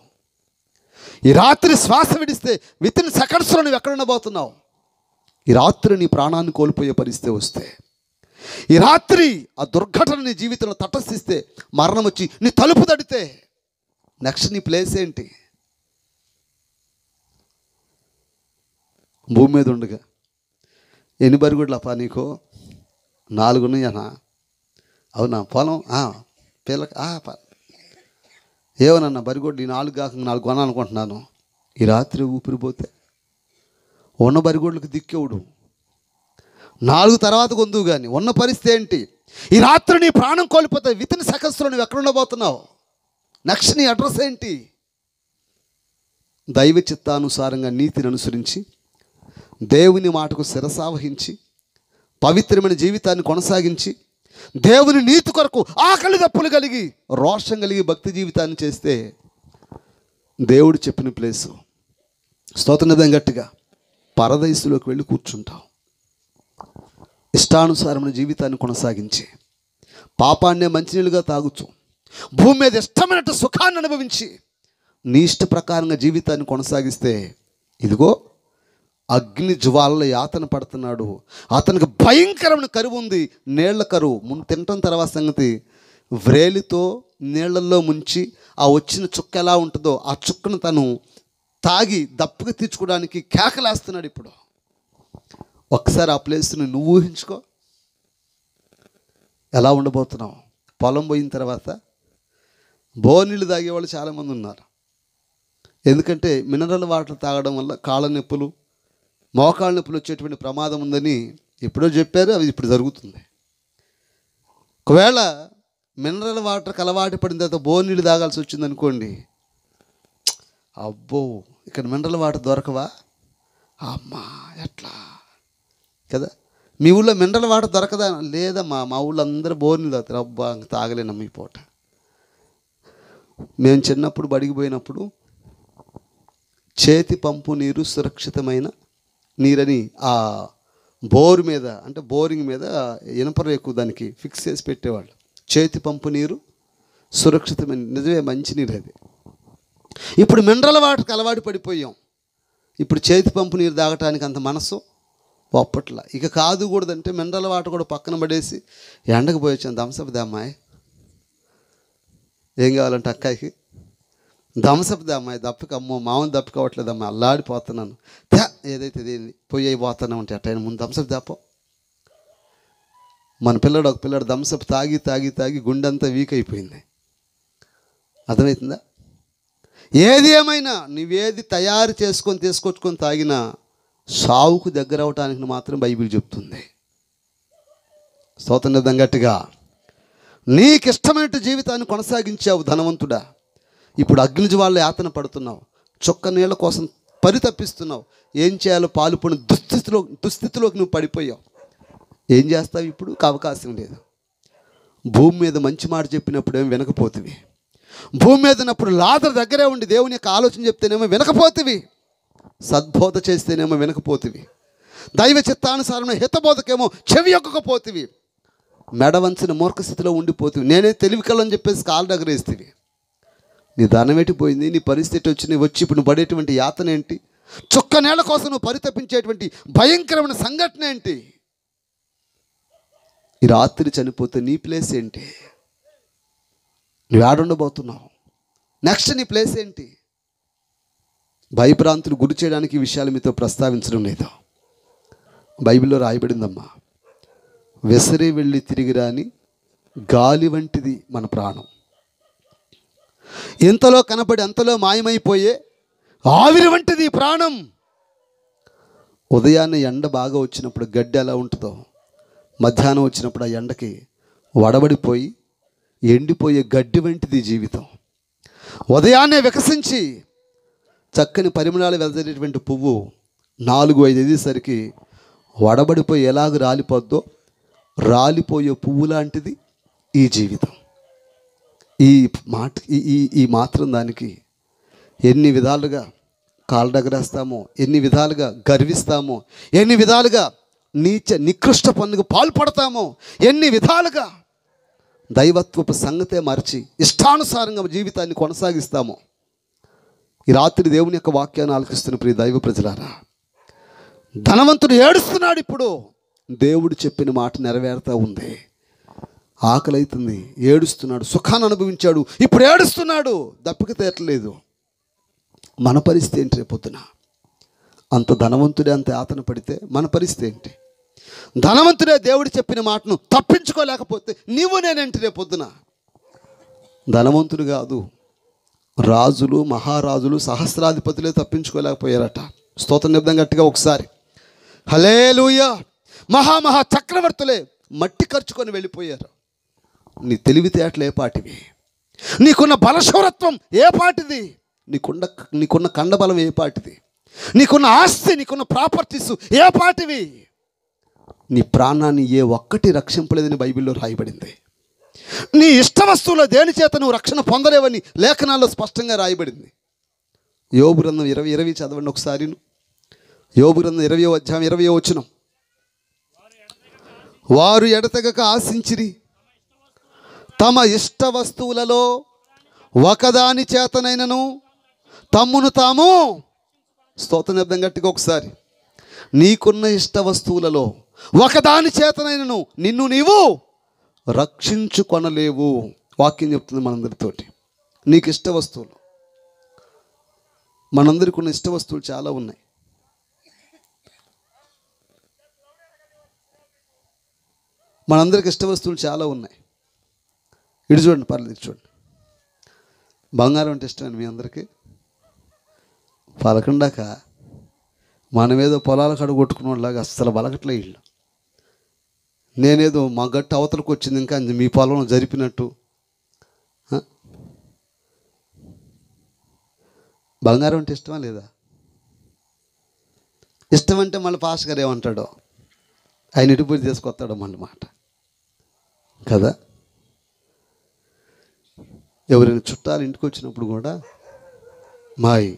ఈ రాత్రి శ్వాస విడిస్తే వితిన్ సెకండ్స్లో నువ్వు ఎక్కడ ఉండబోతున్నావు? ఈ రాత్రి నీ ప్రాణాన్ని కోల్పోయే పరిస్థితి వస్తే, ఈ రాత్రి ఆ దుర్ఘటన నీ జీవితంలో తటస్థిస్తే, మరణం వచ్చి నీ తలుపు తడితే నెక్స్ట్ నీ ప్లేస్ ఏంటి? భూమి మీద ఉండగా ఎన్ని బరిగొడ్లప్పా నీకు? 4 ఉన్నాయనా? అవునా? పొలం పిల్లకి ఏమనన్నా బరిగొడ్డు 4 కాక 4 కొనాలనుకుంటున్నాను. ఈ రాత్రి ఊపిరిపోతే ఉన్న బరిగొడ్లకు దిక్కేవుడు. 4 తర్వాత కొందువు కానీ ఉన్న పరిస్థితి ఏంటి? ఈ రాత్రి నీ ప్రాణం కోల్పోతే వితిన్ సెకండ్స్లో నువ్వు ఎక్కడ ఉండబోతున్నావు? నెక్స్ట్ నీ అడ్రస్ ఏంటి? దైవ చిత్తానుసారంగా నీతిని అనుసరించి దేవుని మాటకు శిరసావహించి పవిత్రమైన జీవితాన్ని కొనసాగించి దేవుని నీతి కొరకు ఆకలి దప్పులు కలిగి రోషం కలిగి భక్తి జీవితాన్ని చేస్తే దేవుడు చెప్పిన ప్లేసు, స్తోత్రం గట్టిగా, పరదైసులోకి వెళ్ళి కూర్చుంటావు. ఇష్టానుసారమైన జీవితాన్ని కొనసాగించి పాపాన్నే మంచినీళ్ళుగా తాగుతూ భూమి మీద ఇష్టమైనట్టు సుఖాన్ని అనుభవించి నీ ఇష్ట ప్రకారంగా జీవితాన్ని కొనసాగిస్తే ఇదిగో అగ్ని జ్వాలలో యాతన పడుతున్నాడు. అతనికి భయంకరమైన కరువు ఉంది, నీళ్ల కరువు. ముందు తినటం తర్వాత సంగతి, వ్రేలితో నీళ్లలో ముంచి ఆ వచ్చిన చుక్క ఎలా ఉంటుందో ఆ చుక్కను తను తాగి దప్పుగా తీర్చుకోవడానికి కేకలేస్తున్నాడు. ఇప్పుడు ఒక్కసారి ఆ ప్లేస్ని నువ్వు ఊహించుకో, ఎలా ఉండబోతున్నావు? పొలం పోయిన తర్వాత బోనీళ్ళు తాగేవాళ్ళు చాలామంది ఉన్నారు. ఎందుకంటే మినరల్ వాటర్ తాగడం వల్ల కాళ్ళ నొప్పులు, మోకాళ్ళ నొప్పులు వచ్చేటువంటి ప్రమాదం ఉందని ఎప్పుడో చెప్పారు. అవి ఇప్పుడు జరుగుతుంది. ఒకవేళ మినరల్ వాటర్కి అలవాటు పడిన తర్వాత బోనీళ్ళు తాగాల్సి వచ్చింది అనుకోండి, అబ్బో ఇక్కడ మినరల్ వాటర్ దొరకవా అమ్మా ఎట్లా కదా? మీ ఊళ్ళో మినరల్ వాటర్ దొరకదా? లేదమ్మా, మా ఊళ్ళో అందరూ బోనీళ్ళు తాగుతారు. అబ్బా తాగలేనమ్మ ఈ పూట. మేము చిన్నప్పుడు బడికి పోయినప్పుడు చేతి పంపు నీరు సురక్షితమైన నీరని ఆ బోరు మీద, అంటే బోరింగ్ మీద ఇనప రేకు దానికి ఫిక్స్ చేసి పెట్టేవాళ్ళు. చేతి పంపు నీరు సురక్షితమైన, నిజమే మంచి నీరు అది. ఇప్పుడు మినరల్ వాటర్కి అలవాటు పడిపోయాం. ఇప్పుడు చేతి పంపు నీరు తాగటానికి అంత మనసు ఒప్పట్ల. ఇక కాదు కూడదంటే మినరల్ వాటర్ కూడా పక్కన పడేసి ఎండకు పోయొచ్చాను. థమ్సప్ దమ్మాయి, ఏం కావాలంటే అక్కాయికి థమ్సప్ దమ్మాయి, దప్పకి అమ్మో మామూలు దప్పి కావట్లేదమ్మా, అల్లాడిపోతున్నాను. ఏదైతే ఇదేంది పోయి అయిపోతాను అంటే అట్టయినా ముందు థమ్సప్ దాపో. మన పిల్లడు ఒక పిల్లడు థమ్సప్ తాగి తాగి తాగి గుండెంతా వీక్ అయిపోయింది. అర్థమవుతుందా? ఏది ఏమైనా నువ్వేది తయారు చేసుకొని తీసుకొచ్చుకొని తాగినా సావుకు దగ్గర అవటానికి మాత్రం బైబిల్ చెప్తుంది. స్తోత్రం గట్టిగా. నీకు ఇష్టమైన జీవితాన్ని కొనసాగించావు ధనవంతుడా. ఇప్పుడు అగ్నిజ్వాలలో యాతన పడుతున్నావు, చొక్క నీళ్ళ కోసం పరితపిస్తున్నావు. ఏం చేయాలో పాలుపడిన దుస్థితిలోకి నువ్వు పడిపోయావు. ఏం చేస్తావు? ఇప్పుడు అవకాశం లేదు. భూమి మీద మంచి మాట చెప్పినప్పుడు ఏమి వినకపోతివి, భూమి మీద ఉన్నప్పుడు లాదర దగ్గరే ఉండి దేవుని యొక్క ఆలోచన చెప్తేనేమో వినకపోతివి, సద్బోధ చేస్తేనేమో వినకపోతివి, దైవ చిత్తానుసారమైన హితబోధకేమో చెవి యొక్కకపోతివి. మెడ వంచిన మూర్ఖ స్థితిలో ఉండిపోతుంది. నేనే తెలివికలు అని చెప్పేసి కాలు దగ్గరేస్తేవి. నీ ధనం ఎట్టిపోయింది, నీ పరిస్థితి వచ్చి ఇప్పుడు నువ్వు పడేటువంటి యాతన ఏంటి, చుక్క నేల కోసం నువ్వు పరితపించేటువంటి భయంకరమైన సంఘటన ఏంటి? ఈ రాత్రి చనిపోతే నీ ప్లేస్ ఏంటి? నువ్వు ఆడుండబోతున్నావు? నెక్స్ట్ నీ ప్లేస్ ఏంటి? భయభ్రాంతులు గురి చేయడానికి ఈ విషయాలు మీతో ప్రస్తావించడం లేదు. బైబిల్లో రాయబడిందమ్మా, విసిరి వెళ్ళి తిరిగి రాని గాలి వంటిది మన ప్రాణం. ఇంతలో కనపడి అంతలో మాయమైపోయే ఆవిరి వంటిది ప్రాణం. ఉదయాన్నే ఎండ బాగా వచ్చినప్పుడు గడ్డి ఎలా ఉంటుందో, మధ్యాహ్నం వచ్చినప్పుడు ఆ ఎండకి వడబడిపోయి ఎండిపోయే గడ్డి వంటిది జీవితం. ఉదయాన్నే వికసించి చక్కని పరిమళాలు వెదజేటువంటి పువ్వు 4-5 అయ్యేసరికి వడబడిపోయి ఎలాగ రాలిపోద్దో రాలిపోయే పువ్వు లాంటిది ఈ జీవితం. ఈ మాత్రం దానికి ఎన్ని విధాలుగా కాళ్ళ దగ్గరేస్తామో, ఎన్ని విధాలుగా గర్విస్తామో, ఎన్ని విధాలుగా నికృష్ట పనులకు పాల్పడతామో, ఎన్ని విధాలుగా దైవత్వపు సంగతే మరచి ఇష్టానుసారంగా జీవితాన్ని కొనసాగిస్తామో. ఈ రాత్రి దేవుని యొక్క వాక్యాన్ని ఆలకిస్తున్న ప్రియ దైవ ప్రజలారా, ధనవంతుడు ఏడుస్తున్నాడు. ఇప్పుడు దేవుడు చెప్పిన మాట నెరవేరుతూ ఉంది. ఆకలి అవుతుంది, ఏడుస్తున్నాడు. సుఖాన్ని అనుభవించాడు, ఇప్పుడు ఏడుస్తున్నాడు. దప్పిక తీరట్లేదు. మన పరిస్థితి ఏంటి రేపొద్దున? అంత ధనవంతుడే అంత యాతన పడితే మన పరిస్థితి ఏంటి? ధనవంతుడే దేవుడు చెప్పిన మాటను తప్పించుకోలేకపోతే నీవు నేనేంటి రేపొద్దున? ధనవంతుడు కాదు, రాజులు, మహారాజులు, సహస్రాధిపతులే తప్పించుకోలేకపోయారట. స్తోత్రం చెప్దాం గట్టిగా ఒకసారి. హల్లెలూయా. మహా చక్రవర్తులే మట్టి ఖర్చుకొని వెళ్ళిపోయారు. నీ తెలివితేటలు ఏ పాటివి? నీకున్న బలశౌరత్వం ఏ పాటిది? నీకున్న కండబలం ఏ పాటిది? నీకున్న ఆస్తి, నీకున్న ప్రాపర్టీస్ ఏ పాటివి? నీ ప్రాణాన్ని ఏ ఒక్కటి రక్షింపలేదని బైబిల్లో రాయబడింది. నీ ఇష్ట వస్తువులో దేని చేత నువ్వు రక్షణ పొందలేవని లేఖనాల్లో స్పష్టంగా రాయబడింది. యోబు గ్రంథం 20 చదవండి ఒకసారి. యోబు గ్రంథం 20వ అధ్యాయం 20వ వచనం. వారు ఎడతెగక ఆశించిరి, తమ ఇష్ట వస్తువులలో ఒకదాని చేతనైనను తమ్మును తాము, స్తోత్రం చెప్దాం గట్టిగా ఒకసారి, నీకున్న ఇష్ట వస్తువులలో ఒకదాని చేతనైనను నిన్ను నీవు రక్షించుకొనలేవు. వాక్యం చెప్తుంది మనందరితోటి. నీకు ఇష్ట వస్తువులు, మనందరికి ఉన్న ఇష్ట వస్తువులు చాలా ఉన్నాయి. మనందరికి ఇష్ట వస్తువులు చాలా ఉన్నాయి. ఇటు చూడండి, పర్లేదు, ఇటు చూడండి. బంగారం అంటే ఇష్టం మీ అందరికీ. పలకండాక మనమేదో పొలాల కాడ కొట్టుకునేలాగా అస్సలు బలకట్లే ఇళ్ళు. నేనేదో మా గట్టు అవతలకు వచ్చింది ఇంకా మీ పొలంలో జరిపినట్టు. బంగారం అంటే ఇష్టమా లేదా? ఇష్టం అంటే మళ్ళీ పాస్ గారు ఏమంటాడో, ఆయన ఇటుపూరి తీసుకొస్తాడో మళ్ళీ మాట కదా. ఎవరైనా చుట్టాలు ఇంటికి వచ్చినప్పుడు కూడా, మాయ్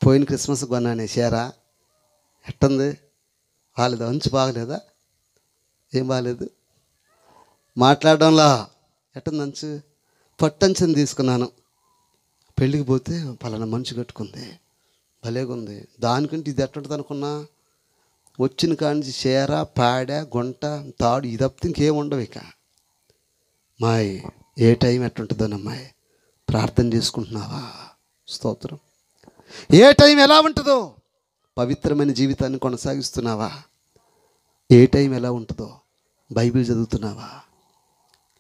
పోయిన క్రిస్మస్ కొన్నానే చీర ఎట్టుంది, బాగాలేదా, అంచు బాగలేదా, ఏం బాగాలేదు, మాట్లాడడంలా ఎట్టుంది అంచు, పట్టంచుని తీసుకున్నాను, పెళ్ళికి పోతే పలానా మంచు కట్టుకుంది, భలేగా ఉంది, దానికంటే ఇది ఎట్టుంటుంది అనుకున్నా, వచ్చిన కానించి చీర, పాడ, గుంట, తాడు, ఇది తప్పితే ఇంకేం ఉండవు. ఇక మాయ్ ఏ టైం ఎట్టుంటుందోనమ్మాయి, ప్రార్థన చేసుకుంటున్నావా? స్తోత్రం. ఏ టైం ఎలా ఉంటుందో, పవిత్రమైన జీవితాన్ని కొనసాగిస్తున్నావా? ఏ టైం ఎలా ఉంటుందో, బైబిల్ చదువుతున్నావా?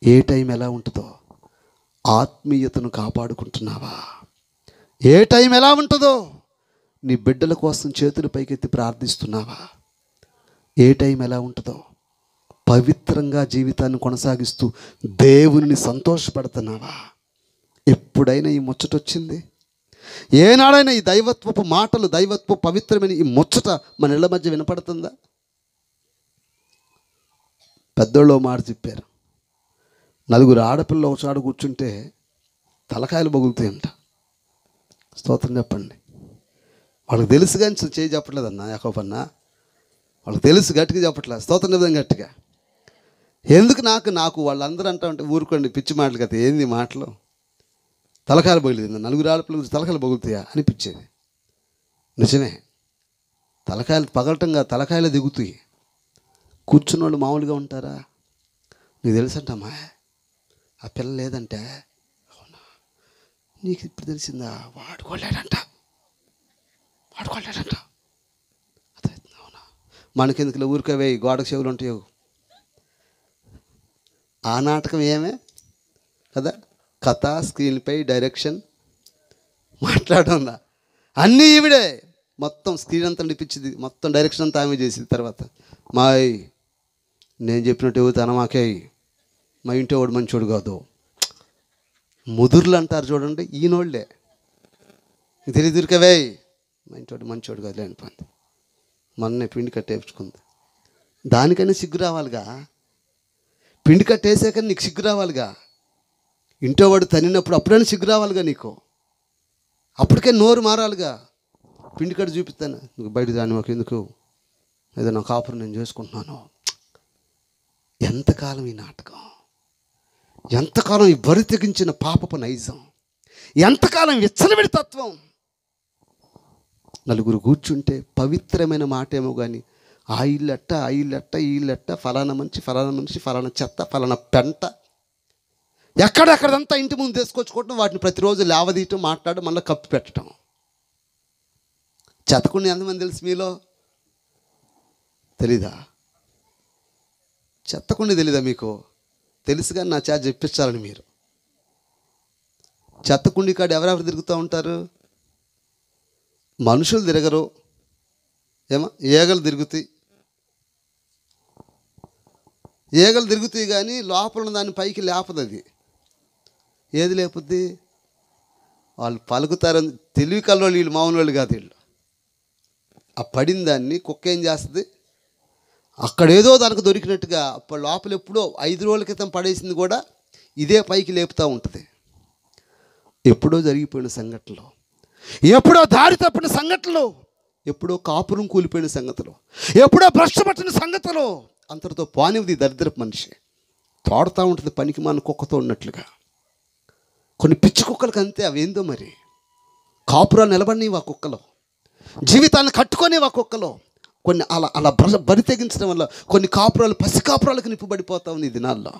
ఏ టైం ఎలా ఉంటుందో, ఆత్మీయతను కాపాడుకుంటున్నావా? ఏ టైం ఎలా ఉంటుందో, నీ బిడ్డల కోసం చేతులు పైకెత్తి ప్రార్థిస్తున్నావా? ఏ టైం ఎలా ఉంటుందో, పవిత్రంగా జీవితాన్ని కొనసాగిస్తూ దేవుని సంతోషపడుతున్నావా? ఎప్పుడైనా ఈ ముచ్చట వచ్చింది? ఏనాడైనా ఈ దైవత్వపు మాటలు, దైవత్వ పవిత్రమైన ఈ ముచ్చట మన ఇళ్ళ మధ్య వినపడుతుందా? పెద్దోళ్ళు మాట చెప్పారు, 4 ఆడపిల్లలు ఒక చాడు కూర్చుంటే తలకాయలు బగులుతాయంట. స్తోత్రం చెప్పండి. వాళ్ళకి తెలుసు కానీ చేయి చెప్పట్లేదన్నా యాకోబన్నా, వాళ్ళకి తెలుసు, గట్టిగా చెప్పట్లేదు. స్తోత్రం చెప్దాం గట్టిగా. ఎందుకు నాకు వాళ్ళందరూ అంటా ఉంటే ఊరుకోండి, పిచ్చి మాటలు కదా, ఏంది మాటలు, తలకాయలు పగిలింది, నలుగురు ఆడపిల్లలు తలకాయలు పగులుతాయా అనిపించేది. నిజమే, తలకాయలు పగలటంగా తలకాయలు దిగుతాయి. కూర్చున్న వాళ్ళు మామూలుగా ఉంటారా? నీకు తెలుసంటమ్మా ఆ పిల్ల లేదంటే, అవునా నీకు ఇప్పుడు తెలిసిందా, వాడుకోలేడంట అర్థమవుతుంది. అవునా, మనకెందుకులో ఊరికవే గోడకు చెవులు ఉంటాయో. ఆ నాటకం ఏమే కదా, కథ, స్క్రీన్పై డైరెక్షన్, మాట్లాడుందా అన్నీ ఈవిడే, మొత్తం స్క్రీన్ అంతా నడిపించింది, మొత్తం డైరెక్షన్ అంతా ఆమె చేసింది. తర్వాత మాయ్ నేను చెప్పినట్టు ఎవరు మాకే, మా ఇంటి వాడు మంచోడు కాదు, ముదుర్లు అంటారు చూడండి, ఈయనోళ్ళే తెలియదురికవే, మా ఇంటి మంచోడు కాదు అనిపోయింది. మొన్నే పిండి కట్టేసుకుంది, దానికైనా సిగ్గు రావాలిగా, పిండి కట్టేసాక నీకు సిగ్గు రావాలిగా, ఇంటో వాడు తనినప్పుడు అప్పుడైనా సిగ్గు రావాలిగా నీకు, అప్పటికే నోరు మారాలిగా. పిండి కట్ట చూపిస్తాను, నీకు బయట దాని మాకు ఎందుకు, ఏదో నా కాపురం నేను చేసుకుంటున్నాను. ఎంతకాలం ఈ నాటకం, ఎంతకాలం ఈ బరి తెగించిన పాపపు నైజం, ఎంతకాలం విచ్చలవిడి తత్వం. నలుగురు కూర్చుంటే పవిత్రమైన మాట ఏమో కానీ ఆ ఇల్లెట్ట ఈ ఇల్లెట్ట, ఫలానా మనిషి ఫలానా చెత్త, ఫలానా పెంట, ఎక్కడెక్కడంతా ఇంటి ముందు తీసుకొచ్చుకోవటం, వాటిని ప్రతిరోజు లేవదీయటం, మాట్లాడడం, మళ్ళీ కప్పి పెట్టడం. చెత్తకుండా ఎంతమంది తెలుసు మీలో? తెలీదా? చెత్తకుండా తెలీదా మీకు? తెలుసు కానీ నా చేత చెప్పించాలని మీరు. చెత్తకుండి కాడ ఎవరెవరు తిరుగుతూ ఉంటారు? మనుషులు తిరగరు, ఏగలు తిరుగుతాయి. ఏగలు తిరుగుతాయి కానీ లోపల ఉన్న దాని పైకి లేపదు. అది ఏది లేపుద్ది? వాళ్ళు పలుకుతారని తెలివి కల్లోళ్ళు, వీళ్ళు మామూలు వాళ్ళు కాదు. వీళ్ళు ఆ పడిన దాన్ని కుక్క ఏం చేస్తుంది, అక్కడేదో దానికి దొరికినట్టుగా అప్పుడు లోపల ఎప్పుడో 5 రోజుల క్రితం పడేసింది కూడా ఇదే పైకి లేపుతూ ఉంటుంది. ఎప్పుడో జరిగిపోయిన సంఘటనలు, ఎప్పుడో దారి తప్పిన సంఘటనలు, ఎప్పుడో కాపురం కూలిపోయిన సంగతులు, ఎప్పుడో భ్రష్టు పట్టిన సంగతులు, అంతటితో పానిది దరిద్రపు మనిషి. తోడుతూ ఉంటుంది పనికి మన కుక్కతో ఉన్నట్లుగా. కొన్ని పిచ్చి కుక్కలకి అంతే, అవేందో మరి. కాపురాలు నిలబడినవి ఆ కుక్కలో, జీవితాన్ని కట్టుకునేవి ఆ కుక్కలో. కొన్ని అలా బరి తెగించడం వల్ల కొన్ని కాపురాలు పసి కాపురాలకు నిప్పుబడిపోతా ఉంది ఈ దినాల్లో.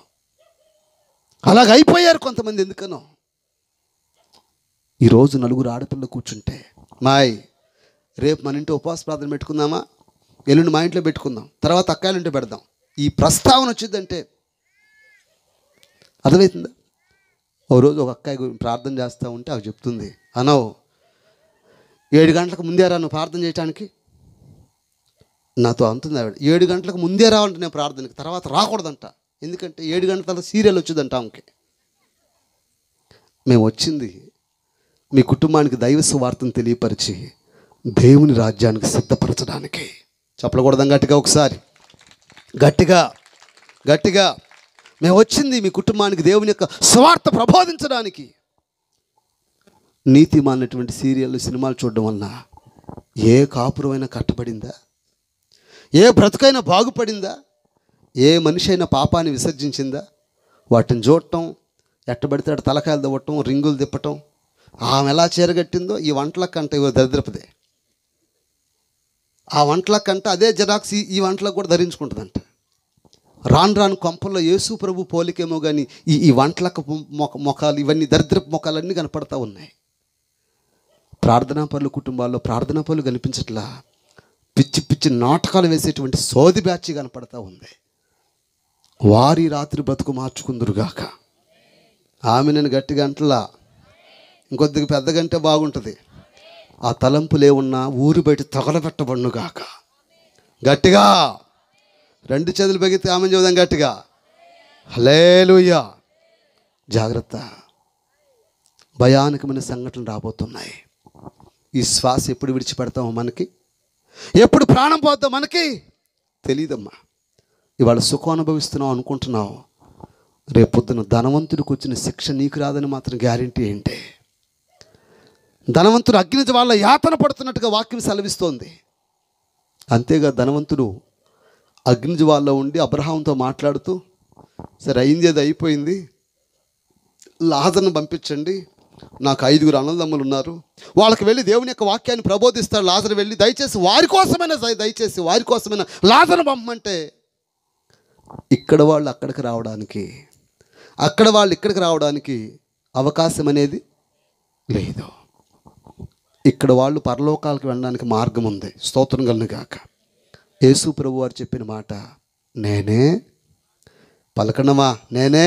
అలాగ అయిపోయారు కొంతమంది. ఎందుకనో ఈరోజు నలుగురు ఆడపిల్లలు కూర్చుంటే, మాయ్ రేపు మన ఇంట్లో ఉపవాస ప్రార్థన పెట్టుకుందామా, ఎల్లుండి మా ఇంట్లో పెట్టుకుందాం, తర్వాత అక్కాయిల ఇంట్లో పెడదాం, ఈ ప్రస్తావన వచ్చిందంటే అర్థమవుతుందా? ఓ రోజు ఒక అక్కాయి ప్రార్థన చేస్తూ ఉంటే అవి చెప్తుంది, అనవు 7 గంటలకు ముందే రా నువ్వు ప్రార్థన చేయడానికి. నాతో అంటుంది ఆవిడ, 7 గంటలకు ముందే రావాలంటే నేను ప్రార్థనకి, తర్వాత రాకూడదంట. ఎందుకంటే 7 గంటల సీరియల్ వచ్చిందంట ఆమెకి. మేము వచ్చింది మీ కుటుంబానికి దైవ సువార్తను తెలియపరిచి దేవుని రాజ్యానికి సిద్ధపరచడానికి. చెప్పకూడదాం గట్టిగా ఒకసారి, గట్టిగా మేము వచ్చింది మీ కుటుంబానికి దేవుని యొక్క సువార్త ప్రబోధించడానికి. నీతిమాలినటువంటి సీరియళ్ళు, సినిమాలు చూడడం వలన ఏ కాపురమైనా కట్టబడిందా? ఏ బ్రతుకైనా బాగుపడిందా? ఏ మనిషి అయినా పాపాన్ని విసర్జించిందా? వాటిని చూడటం, ఎట్టబడితే అటు తలకాయలు దవ్వటం, రింగులు తిప్పటం. ఆమె ఎలా చీరగట్టిందో ఈ వంటలకంటే ఇవో దరిద్రపదే. ఆ వంటలకంటే అదే జెరాక్స్ ఈ వంటలకు కూడా ధరించుకుంటుందంట. రాను కొంపల్లో యేసు ప్రభు పోలికేమో కానీ ఈ వంటలకు మొఖాలు, ఇవన్నీ దరిద్రపు మొఖాలన్నీ కనపడతా ఉన్నాయి. ప్రార్థనా పనులు, కుటుంబాల్లో ప్రార్థనా పనులు కనిపించట్లా, పిచ్చి పిచ్చి నాటకాలు వేసేటువంటి సోది బ్యాచి కనపడతా ఉంది. వారి రాత్రి బ్రతుకు మార్చుకుందురుగాక. ఆమె నేను గట్టిగా అంటలా, ఇంకొద్దిగా పెద్దగంటే బాగుంటుంది. ఆ తలంపులేమున్నా ఊరు బయట తగలబెట్టబడునుగాక. గట్టిగా 2 చేతులు పగితే ఆమె చూద్దాం గట్టిగా, హల్లెలూయా. జాగ్రత్త, భయానకమైన సంఘటనలు రాబోతున్నాయి. ఈ శ్వాస ఎప్పుడు విడిచిపెడతామో మనకి, ఎప్పుడు ప్రాణం పోద్దాం మనకి తెలియదమ్మా. ఇవాళ సుఖం అనుభవిస్తున్నావు అనుకుంటున్నావు, రేపొద్దున ధనవంతుడికి వచ్చిన శిక్ష నీకు రాదని మాత్రం గ్యారెంటీ ఏంటి? ధనవంతుడు అగ్ని జ్వాల యాతన పడుతున్నట్టుగా వాక్యం సెలవిస్తోంది. అంతేగా ధనవంతుడు అగ్ని జ్వాలలో ఉండి అబ్రహాంతో మాట్లాడుతూ, సరే అయింది, అది అయిపోయింది, లాజర్ను పంపించండి, నాకు 5 అన్నదమ్ములు ఉన్నారు, వాళ్ళకి వెళ్ళి దేవుని యొక్క వాక్యాన్ని ప్రబోధిస్తాడు. లాజరు వెళ్ళి దయచేసి వారి కోసమైనా లాజర్ను పంపమంటే ఇక్కడ వాళ్ళు అక్కడికి రావడానికి, అక్కడ వాళ్ళు ఇక్కడికి రావడానికి అవకాశం అనేది లేదు. ఇక్కడ వాళ్ళు పరలోకాలకు వెళ్ళడానికి మార్గం ఉంది. స్తోత్రం కలుగును గాక. యేసు ప్రభు వారు చెప్పిన మాట, నేనే పలకనమా, నేనే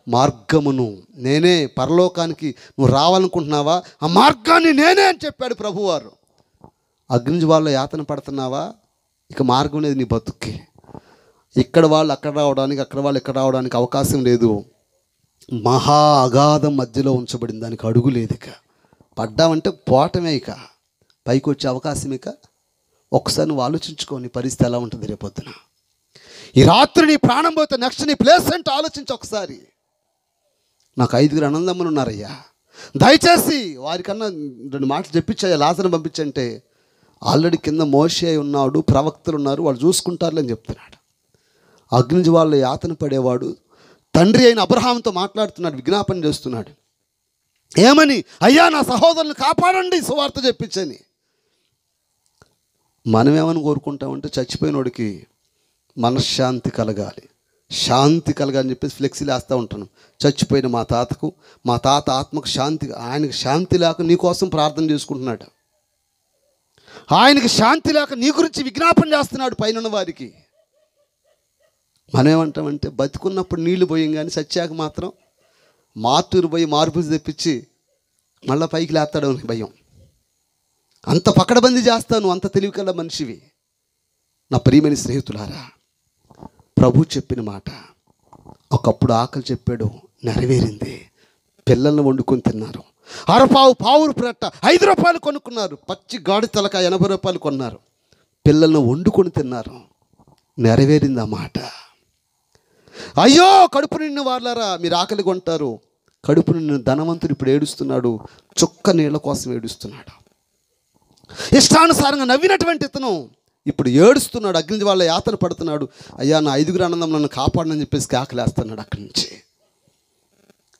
మార్గమును, నేనే పరలోకానికి నువ్వు రావాలనుకుంటున్నావా, ఆ మార్గాన్ని నేనే అని చెప్పాడు ప్రభువారు. అగ్నిజ్వాలలో యాతన పడుతున్నావా, ఇక మార్గం లేదు నీ బతుక్కి. ఇక్కడ వాళ్ళు అక్కడ రావడానికి, అక్కడ వాళ్ళు ఇక్కడ రావడానికి అవకాశం లేదు. మహా అగాధం మధ్యలో ఉంచబడింది, దానికి అడుగు లేదు. ఇక పడ్డామంటే పోవటమే, ఇక పైకి వచ్చే అవకాశం ఇక. ఒకసారి నువ్వు ఆలోచించుకోని పరిస్థితి ఎలా ఉంటుంది రేపొద్దున. ఈ రాత్రి నీ ప్రాణం పోతే నెక్స్ట్ నీ ప్లేస్ అంటే ఆలోచించి ఒకసారి. నాకు 5 అన్నదమ్ములు ఉన్నారయ్యా, దయచేసి వారికన్నా 2 మాటలు చెప్పించాయా, లాజరును పంపించంటే ఆల్రెడీ కింద మోషే ఉన్నాడు, ప్రవక్తలు ఉన్నారు, వాళ్ళు చూసుకుంటారులే అని చెప్తున్నాడు. అగ్నిజ్వాలలో యాతన పడేవాడు తండ్రి అయిన అబ్రహాంతో మాట్లాడుతున్నాడు, విజ్ఞాపన చేస్తున్నాడు. ఏమని? అయ్యా నా సహోదరులను కాపాడండి, సువార్త చెప్పించని. మనమేమని కోరుకుంటామంటే చచ్చిపోయినోడికి మనశ్శాంతి కలగాలి, శాంతి కలగాలని చెప్పేసి ఫ్లెక్సీలు వేస్తూ ఉంటున్నాం. చచ్చిపోయిన మా తాత ఆత్మకు శాంతి, ఆయనకి శాంతి లేక నీ కోసం ప్రార్థన చేసుకుంటున్నాడు, ఆయనకి శాంతి లేక నీ గురించి విజ్ఞాపన చేస్తున్నాడు పైన వారికి. మనం ఏమంటామంటే బతికున్నప్పుడు నీళ్లు పోయాం, కానీ సచ్చాక మాత్రం మార్టూరు పోయి మార్పులు తెప్పించి మళ్ళీ పైకి లేస్తాడు అని భయం. అంత పకడబందీ చేస్తాను, అంత తెలివికల మనిషివి. నా ప్రియమైన స్నేహితులారా, ప్రభు చెప్పిన మాట ఒకప్పుడు ఆకలి చెప్పాడు, నెరవేరింది. పిల్లల్ని వండుకొని తిన్నారు. పావు పెట్ట 5 రూపాయలు కొనుక్కున్నారు. పచ్చి గాడి తలక 80 రూపాయలు కొన్నారు. పిల్లల్ని వండుకొని తిన్నారు. నెరవేరింది ఆ మాట. అయ్యో కడుపు నిండిన వాళ్ళారా, మీరు ఆకలి కొంటారు. కడుపు నిండిన ధనవంతుడు ఇప్పుడు ఏడుస్తున్నాడు, చుక్క నీళ్ళ కోసం ఏడుస్తున్నాడు. ఇష్టానుసారంగా నవ్వినటువంటి ఇతను ఇప్పుడు ఏడుస్తున్నాడు, అగ్నిజ్వాల యాతన పడుతున్నాడు. అయ్యా నా 5 అన్నదమ్ములను కాపాడనని చెప్పేసి కేకలేస్తున్నాడు. అక్కడి నుంచి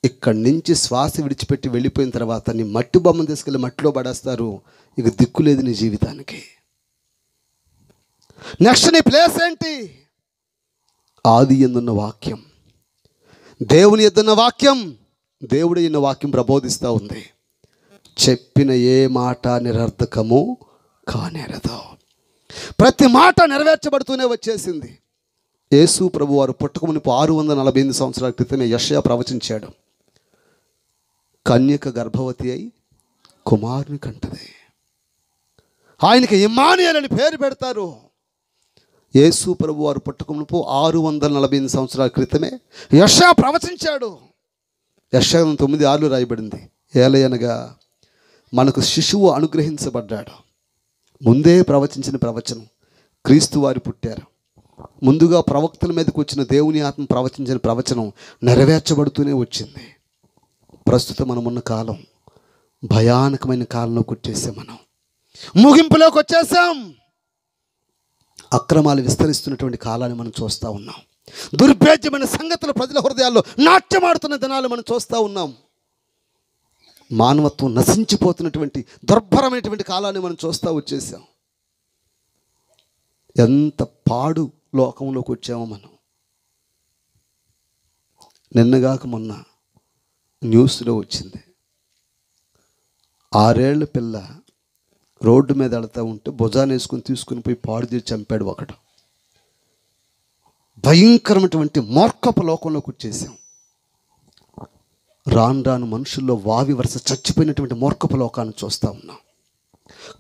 ఇక్కడి నుంచి శ్వాస విడిచిపెట్టి వెళ్ళిపోయిన తర్వాత నీ మట్టి బొమ్మను తీసుకెళ్ళి మట్టిలో పడేస్తారు. ఇక దిక్కు లేదు నీ జీవితానికి. నెక్స్ట్ నీ ప్లేస్ ఏంటి? ఆది యందున్న వాక్యం, దేవుని యందున్న వాక్యం, దేవుడి యందున్న వాక్యం ప్రబోధిస్తూ ఉంది. చెప్పిన ఏ మాట నిరర్థకము కానేరదు. ప్రతి మాట నెరవేర్చబడుతూనే వచ్చేసింది. యేసు ప్రభు వారు పుట్టకమునుపు 648 సంవత్సరాల క్రితమే యెషయా ప్రవచించాడు. కన్యక గర్భవతి అయి కుమారుని కంటది, ఆయనకి ఇమ్మానుయేలు అని పేరు పెడతారు. యేసు ప్రభు వారు పుట్టకమునుపు 648 సంవత్సరాల క్రితమే యెషయా ప్రవచించాడు. యెషయా 9:6 రాయబడింది, ఏలయనగా మనకు శిశువు అనుగ్రహించబడ్డాడు. ముందే ప్రవచించిన ప్రవచనం, క్రీస్తు వారు పుట్టారు. ముందుగా ప్రవక్తల మీదకి వచ్చిన దేవుని ఆత్మ ప్రవచించిన ప్రవచనం నెరవేర్చబడుతూనే వచ్చింది. ప్రస్తుతం మనమున్న కాలం భయానకమైన కాలంలోకి వచ్చేసాం. మనం ముగింపులోకి వచ్చేసాం. అక్రమాలు విస్తరిస్తున్నటువంటి కాలాన్ని మనం చూస్తూ ఉన్నాం. దుర్భేద్యమైన సంగతులు ప్రజల హృదయాల్లో నాట్యమాడుతున్న దినాలు మనం చూస్తూ ఉన్నాం. మానవత్వం నశించిపోతున్నటువంటి దుర్భరమైనటువంటి కాలాన్ని మనం చూస్తూ వచ్చేసాం. ఎంత పాడు లోకంలోకి వచ్చామో మనం. నిన్నగాక మొన్న న్యూస్లో వచ్చింది, 6 ఏళ్ల పిల్ల రోడ్డు మీద వెళుతూ ఉంటే భుజాన్ని వేసుకుని తీసుకుని పోయి పాడు చేసి చంపాడు ఒకడు. భయంకరమైనటువంటి మూర్ఖపు లోకంలోకి వచ్చేసాం. రాను రాను మనుషుల్లో వావి వరుస చచ్చిపోయినటువంటి మూర్ఖపు లోకాన్ని చూస్తూ ఉన్నాం.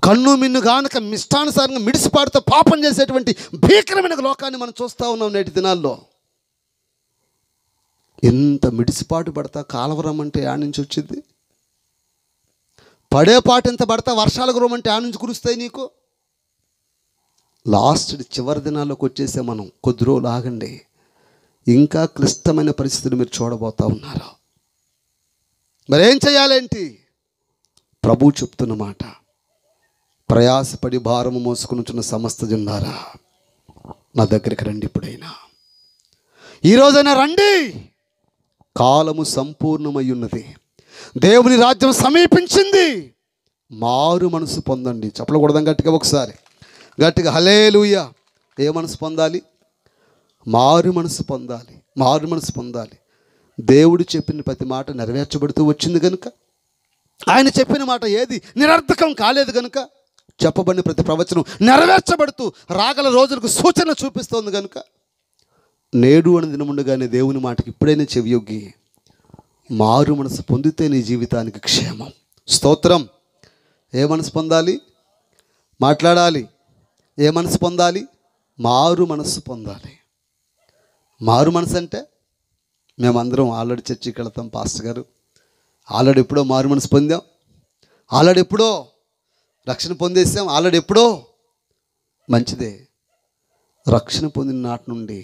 కన్ను మిన్ను గానక ఇష్టానుసారంగా మిడిసిపాడుతూ పాపం చేసేటువంటి భీకరమైన లోకాన్ని మనం చూస్తూ ఉన్నాం నేటి దినాల్లో. ఎంత మిడిసిపాటు పడతా కాలవరం అంటే యాడ్ నుంచి వచ్చింది, పడేపాటు ఎంత పడతా వర్షాలు కురమంటే యాడ్ నుంచి కురుస్తాయి నీకు. లాస్ట్ చివరి దినాల్లోకి వచ్చేసే మనం. కొద్ది రోజులు ఆగండి, ఇంకా క్లిష్టమైన పరిస్థితులు మీరు చూడబోతూ ఉన్నారు. మరేం చేయాలేంటి? ప్రభు చెప్తున్న మాట, ప్రయాసపడి భారము మోసుకుని సమస్త జనులారా నా దగ్గరికి రండి. ఇప్పుడైనా ఈరోజైనా రండి, కాలము సంపూర్ణమై ఉన్నది, దేవుని రాజ్యం సమీపించింది, మారు మనసు పొందండి. చెప్పకూడదాం గట్టిగా, ఒకసారి గట్టిగా హల్లెలూయా. ఏ మనసు పొందాలి? మారు మనసు పొందాలి. మారు మనసు పొందాలి. దేవుడు చెప్పిన ప్రతి మాట నెరవేర్చబడుతూ వచ్చింది కనుక, ఆయన చెప్పిన మాట ఏది నిరర్థకం కాలేదు కనుక, చెప్పబడిన ప్రతి ప్రవచనం నెరవేర్చబడుతూ రాగల రోజులకు సూచన చూపిస్తోంది కనుక, నేడు అని దినముండగానే దేవుని మాటకి ఇప్పుడైనా చెవియొగ్గి మారు మనసు పొందితే నీ జీవితానికి క్షేమం. స్తోత్రం. ఏ మనసు పొందాలి? మాట్లాడాలి. ఏ మనసు పొందాలి? మారు మనసు పొందాలి. మారు మనసు అంటే మేమందరం ఆల్రెడీ చర్చికి వెళ్తాం పాస్టర్ గారు, ఆల్రెడీ ఎప్పుడో మారు మనసు పొందాం, ఆల్రెడీ ఎప్పుడో రక్షణ పొందేసాం, ఆల్రెడీ ఎప్పుడో. మంచిదే. రక్షణ పొందిన నాటి నుండి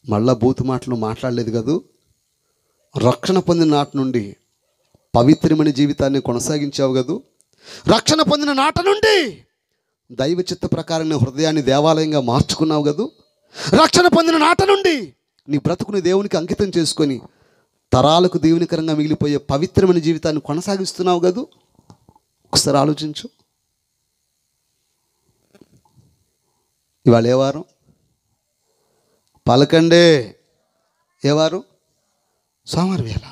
మళ్ళా బూతు మాటలు మాట్లాడలేదు కదూ. రక్షణ పొందిన నాటి నుండి పవిత్రమైన జీవితాన్ని కొనసాగించావు కదూ. రక్షణ పొందిన నాటి నుండి దైవ చిత్త ప్రకారం హృదయాన్ని దేవాలయంగా మార్చుకున్నావు కదూ. రక్షణ పొందిన నాట నుండి నీ బ్రతుకుని దేవునికి అంకితం చేసుకొని తరాలకు దీవెనకరంగా మిగిలిపోయే పవిత్రమైన జీవితాన్ని కొనసాగిస్తున్నావు కదూ. ఒకసారి ఆలోచించు. ఇవాళ ఏ వారం? పలకండే. ఏ వారం? సోమవారం. వేళ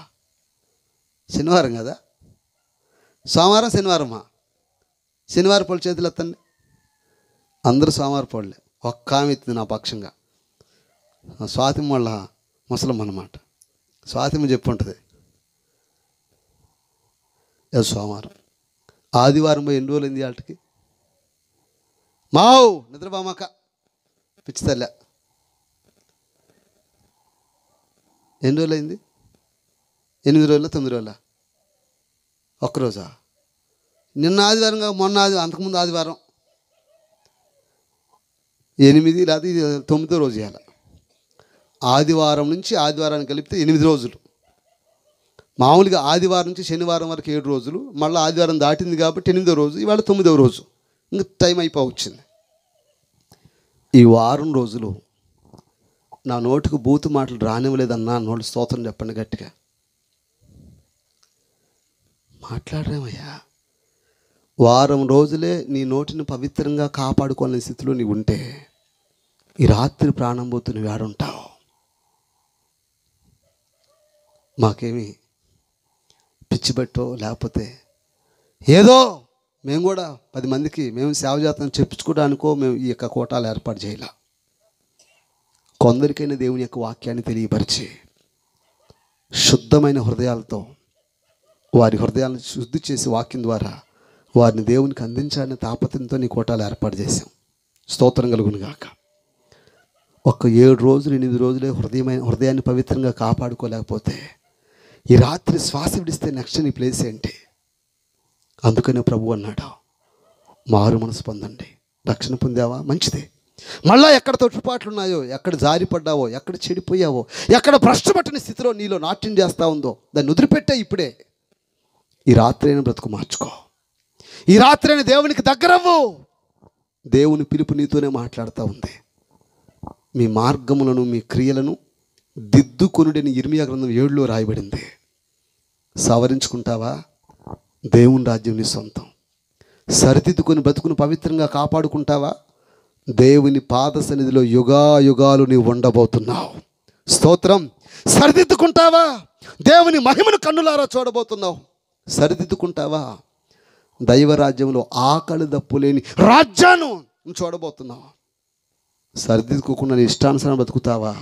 శనివారం కదా. సోమవారం శనివారమా? శనివారం పళ్ళు చేతులు ఎత్తండి. అందరూ సోమవారం పళ్ళే. ఒక్క ఆమె ఎత్తింది నా పక్షంగా. స్వాతిమ వాళ్ళ ముసలమ్మ అన్నమాట. స్వాతిమ చెప్పు ఉంటుంది. అది సోమవారం. ఆదివారం పోయి ఎన్ని రోజులు అయింది వాళ్ళకి? మావు నిద్రబామాక పిచ్చితల్లె. ఎన్ని రోజులు అయింది? 8 రోజుల 9 రోజుల? ఒక్కరోజా? నిన్న ఆదివారంగా, మొన్న అంతకుముందు ఆదివారం 8 లేదా 9వ రోజు ఇవ్వాలి. ఆదివారం నుంచి ఆదివారానికి కలిపితే 8 రోజులు. మామూలుగా ఆదివారం నుంచి శనివారం వరకు 7 రోజులు, మళ్ళీ ఆదివారం దాటింది కాబట్టి 8వ రోజు, ఇవాళ 9వ రోజు. ఇంకా టైం అయిపోవచ్చింది. ఈ వారం రోజులు నా నోటికి బూతు మాటలు రానివ్వలేదన్నా నోటి స్తోత్రం చెప్పండి గట్టిగా. మాట్లాడరేమయ్యా. వారం రోజులే నీ నోటిని పవిత్రంగా కాపాడుకోవాలని స్థితిలో నీవు ఉంటే ఈ రాత్రి ప్రాణం పోతూ నువ్వు ఏడుంటావు. మాకేమి పిచ్చిబట్టో లేకపోతే ఏదో మేము కూడా 10 మందికి మేము సేవ చేస్తాం చెప్పించుకోవడానికో మేము ఈ యొక్క కోటాలు ఏర్పాటు చేయాల. కొందరికైనా దేవుని యొక్క వాక్యాన్ని తెలియపరిచి శుద్ధమైన హృదయాలతో వారి హృదయాలను శుద్ధి చేసి వాక్యం ద్వారా వారిని దేవునికి అందించాలనే తాపత్రయంతో నీ కోటాలు ఏర్పాటు చేశాం. స్తోత్రం కలుగును గాక. ఒక 7 రోజులు 8 రోజులే హృదయాన్ని పవిత్రంగా కాపాడుకోలేకపోతే ఈ రాత్రి శ్వాస విడిస్తే నెక్స్ట్ నీ ప్లేస్ ఏంటి? అందుకనే ప్రభు అన్నాడు, మారు మనసు పొందండి. రక్షణ పొందావా? మంచిదే. మళ్ళా ఎక్కడ తొట్టుపాట్లు ఉన్నాయో, ఎక్కడ జారిపడ్డావో, ఎక్కడ చెడిపోయావో, ఎక్కడ భ్రష్టపట్టిన స్థితిలో నీలో నాట్యం చేస్తూ ఉందో దాన్ని వదిలిపెట్టే ఇప్పుడే. ఈ రాత్రి అయినా బ్రతుకు మార్చుకో. ఈ రాత్రి అయినా దేవునికి దగ్గరవ్వు. దేవుని పిలుపు నీతోనే మాట్లాడుతూ ఉంది. మీ మార్గములను మీ క్రియలను దిద్దుకొనుడని ఇర్మియా గ్రంథం 7లో రాయబడింది. సవరించుకుంటావా? దేవుని రాజ్యం నీ సొంతం. సరిదిద్దుకొని బ్రతుకును పవిత్రంగా కాపాడుకుంటావా? దేవుని పాద సన్నిధిలో యుగాయుగాలు నీవు ఉండబోతున్నావు. స్తోత్రం. సరిదిద్దుకుంటావా? దేవుని మహిమను కన్నులారా చూడబోతున్నావు. సరిదిద్దుకుంటావా? దైవరాజ్యంలో ఆకలి దప్పు లేని రాజ్యాన్ని చూడబోతున్నావు. సరిదిద్దుకోకుండా నీ ఇష్టానుసారం బతుకుతావా?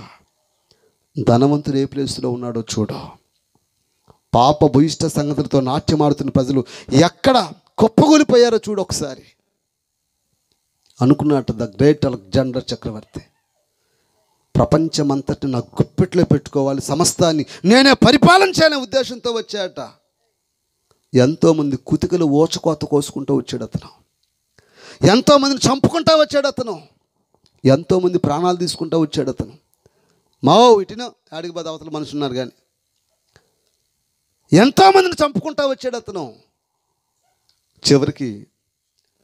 ధనవంతుడు ఏ ప్లేస్లో ఉన్నాడో చూడు. పాప భూయిష్ట సంగతులతో నాట్యమాడుతున్న ప్రజలు ఎక్కడ కుప్పగూలిపోయారో చూడు ఒకసారి. అనుకున్నట్టు ద గ్రేట్ అలెగ్జాండర్ చక్రవర్తి ప్రపంచమంతటిని నా గుప్పెట్లో పెట్టుకోవాలి, సమస్తాన్ని నేనే పరిపాలన చేయాలనే ఉద్దేశంతో వచ్చాట. ఎంతోమంది కుతికలు ఓచకోత కోసుకుంటూ వచ్చాడు అతను. ఎంతోమందిని చంపుకుంటూ వచ్చాడు అతను. ఎంతోమంది ప్రాణాలు తీసుకుంటూ వచ్చాడు అతను. మావో ఇటునో ఆడికి బాధ అవతల మనుషులు ఉన్నారు కానీ ఎంతోమందిని చంపుకుంటూ వచ్చాడు అతను. చివరికి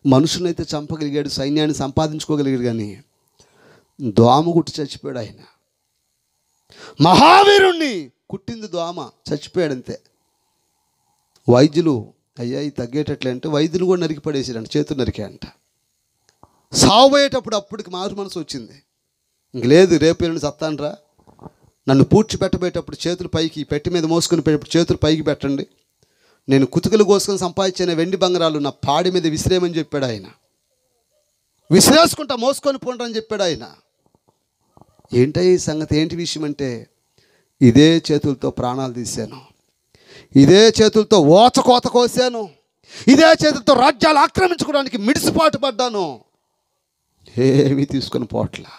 మనుషులైతే చంపగలిగాడు, సైన్యాన్ని సంపాదించుకోగలిగాడు, కానీ దోమ గుట్టి చచ్చిపోయాడు ఆయన. మహావీరుణ్ణి కుట్టింది దోమ, చచ్చిపోయాడంతే. వైద్యులు అయ్యా ఇది తగ్గేటట్లే అంటే వైద్యులు కూడా నరికి పడేసాడంట, చేతులు నరికాయంట. సావబోయేటప్పుడు అప్పటికి మారు మనసు వచ్చింది, ఇంక లేదు రేపు ఎల్లుండి సత్తానరా, నన్ను పూడ్చిపెట్టబోయేటప్పుడు చేతులు పైకి పెట్టి మీద మోసుకొని పోయేటప్పుడు చేతులు పైకి పెట్టండి, నేను కుతుకులు కోసుకొని సంపాదించిన వెండి బంగారాలు నా పాడి మీద విసిరేయమని చెప్పాడు ఆయన. విసిరేసుకుంటా మోసుకొని పోండి చెప్పాడు ఆయన. ఏంటయ్య ఈ సంగతి, ఏంటి విషయం అంటే, ఇదే చేతులతో ప్రాణాలు తీశాను, ఇదే చేతులతో ఓచకోత కోసాను, ఇదే చేతులతో రాజ్యాలు ఆక్రమించుకోవడానికి మిడిసిపాటు పడ్డాను, ఏమీ తీసుకొని పోట్లా.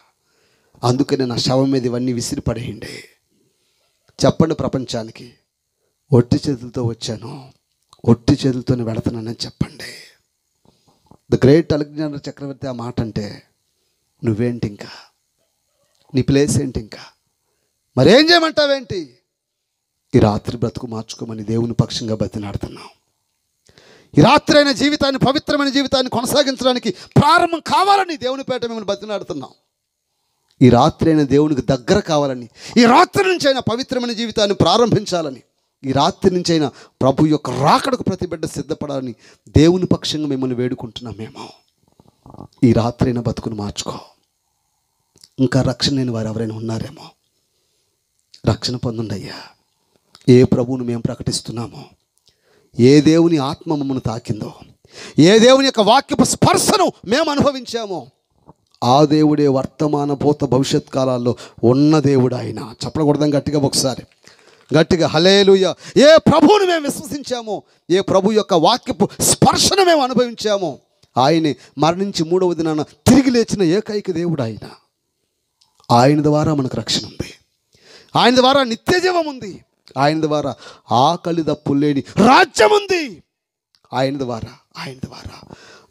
అందుకని నా శవం మీద ఇవన్నీ విసిరి పడేయండి. చెప్పండి ప్రపంచానికి, ఒట్టి చేతులతో వచ్చాను, ఒట్టి చేతులతోనే వెళుతున్నానని చెప్పండి. ద గ్రేట్ అలెగ్జాండర్ చక్రవర్తి ఆ మాట అంటే, నువ్వేంటి ఇంకా, నీ ప్లేస్ ఏంటి ఇంకా, మరేం చేయమంటావేంటి? ఈ రాత్రి బ్రతుకు మార్చుకోమని దేవుని పక్షంగా బతిలాడుతున్నాం. ఈ రాత్రి అయిన జీవితాన్ని, పవిత్రమైన జీవితాన్ని కొనసాగించడానికి ప్రారంభం కావాలని దేవుని పేట మిమ్మల్ని బతిలాడుతున్నాం. ఈ రాత్రి అయిన దేవునికి దగ్గర కావాలని, ఈ రాత్రి నుంచి అయినా పవిత్రమైన జీవితాన్ని ప్రారంభించాలని, ఈ రాత్రి నుంచి అయినా ప్రభు యొక్క రాకడకు ప్రతి బిడ్డ సిద్ధపడాలని దేవుని పక్షంగా మిమ్మల్ని వేడుకుంటున్నాం. మేము ఈ రాత్రి అయినా బతుకును మార్చుకో. ఇంకా రక్షణ లేని వారు ఎవరైనా ఉన్నారేమో, రక్షణ పొందండి అయ్యా. ఏ ప్రభువును మేము ప్రకటిస్తున్నామో, ఏ దేవుని ఆత్మ మమ్మల్ని తాకిందో, ఏ దేవుని యొక్క వాక్యపు స్పర్శను మేము అనుభవించామో, ఆ దేవుడే వర్తమాన భూత భవిష్యత్ కాలాల్లో ఉన్న దేవుడు ఆయన. చెప్పకూడదాం గట్టిగా ఒకసారి, గట్టిగా హల్లెలూయా. ఏ ప్రభువును మేము విశ్వసించామో, ఏ ప్రభు యొక్క వాక్యపు స్పర్శను మేము అనుభవించామో, ఆయనే మరణించి మూడవ దినాన తిరిగి లేచిన ఏకైక దేవుడు ఆయన. ఆయన ద్వారా మనకు రక్షణ ఉంది, ఆయన ద్వారా నిత్యజీవం ఉంది, ఆయన ద్వారా ఆకలి దప్పులు లేని రాజ్యం ఉంది, ఆయన ద్వారా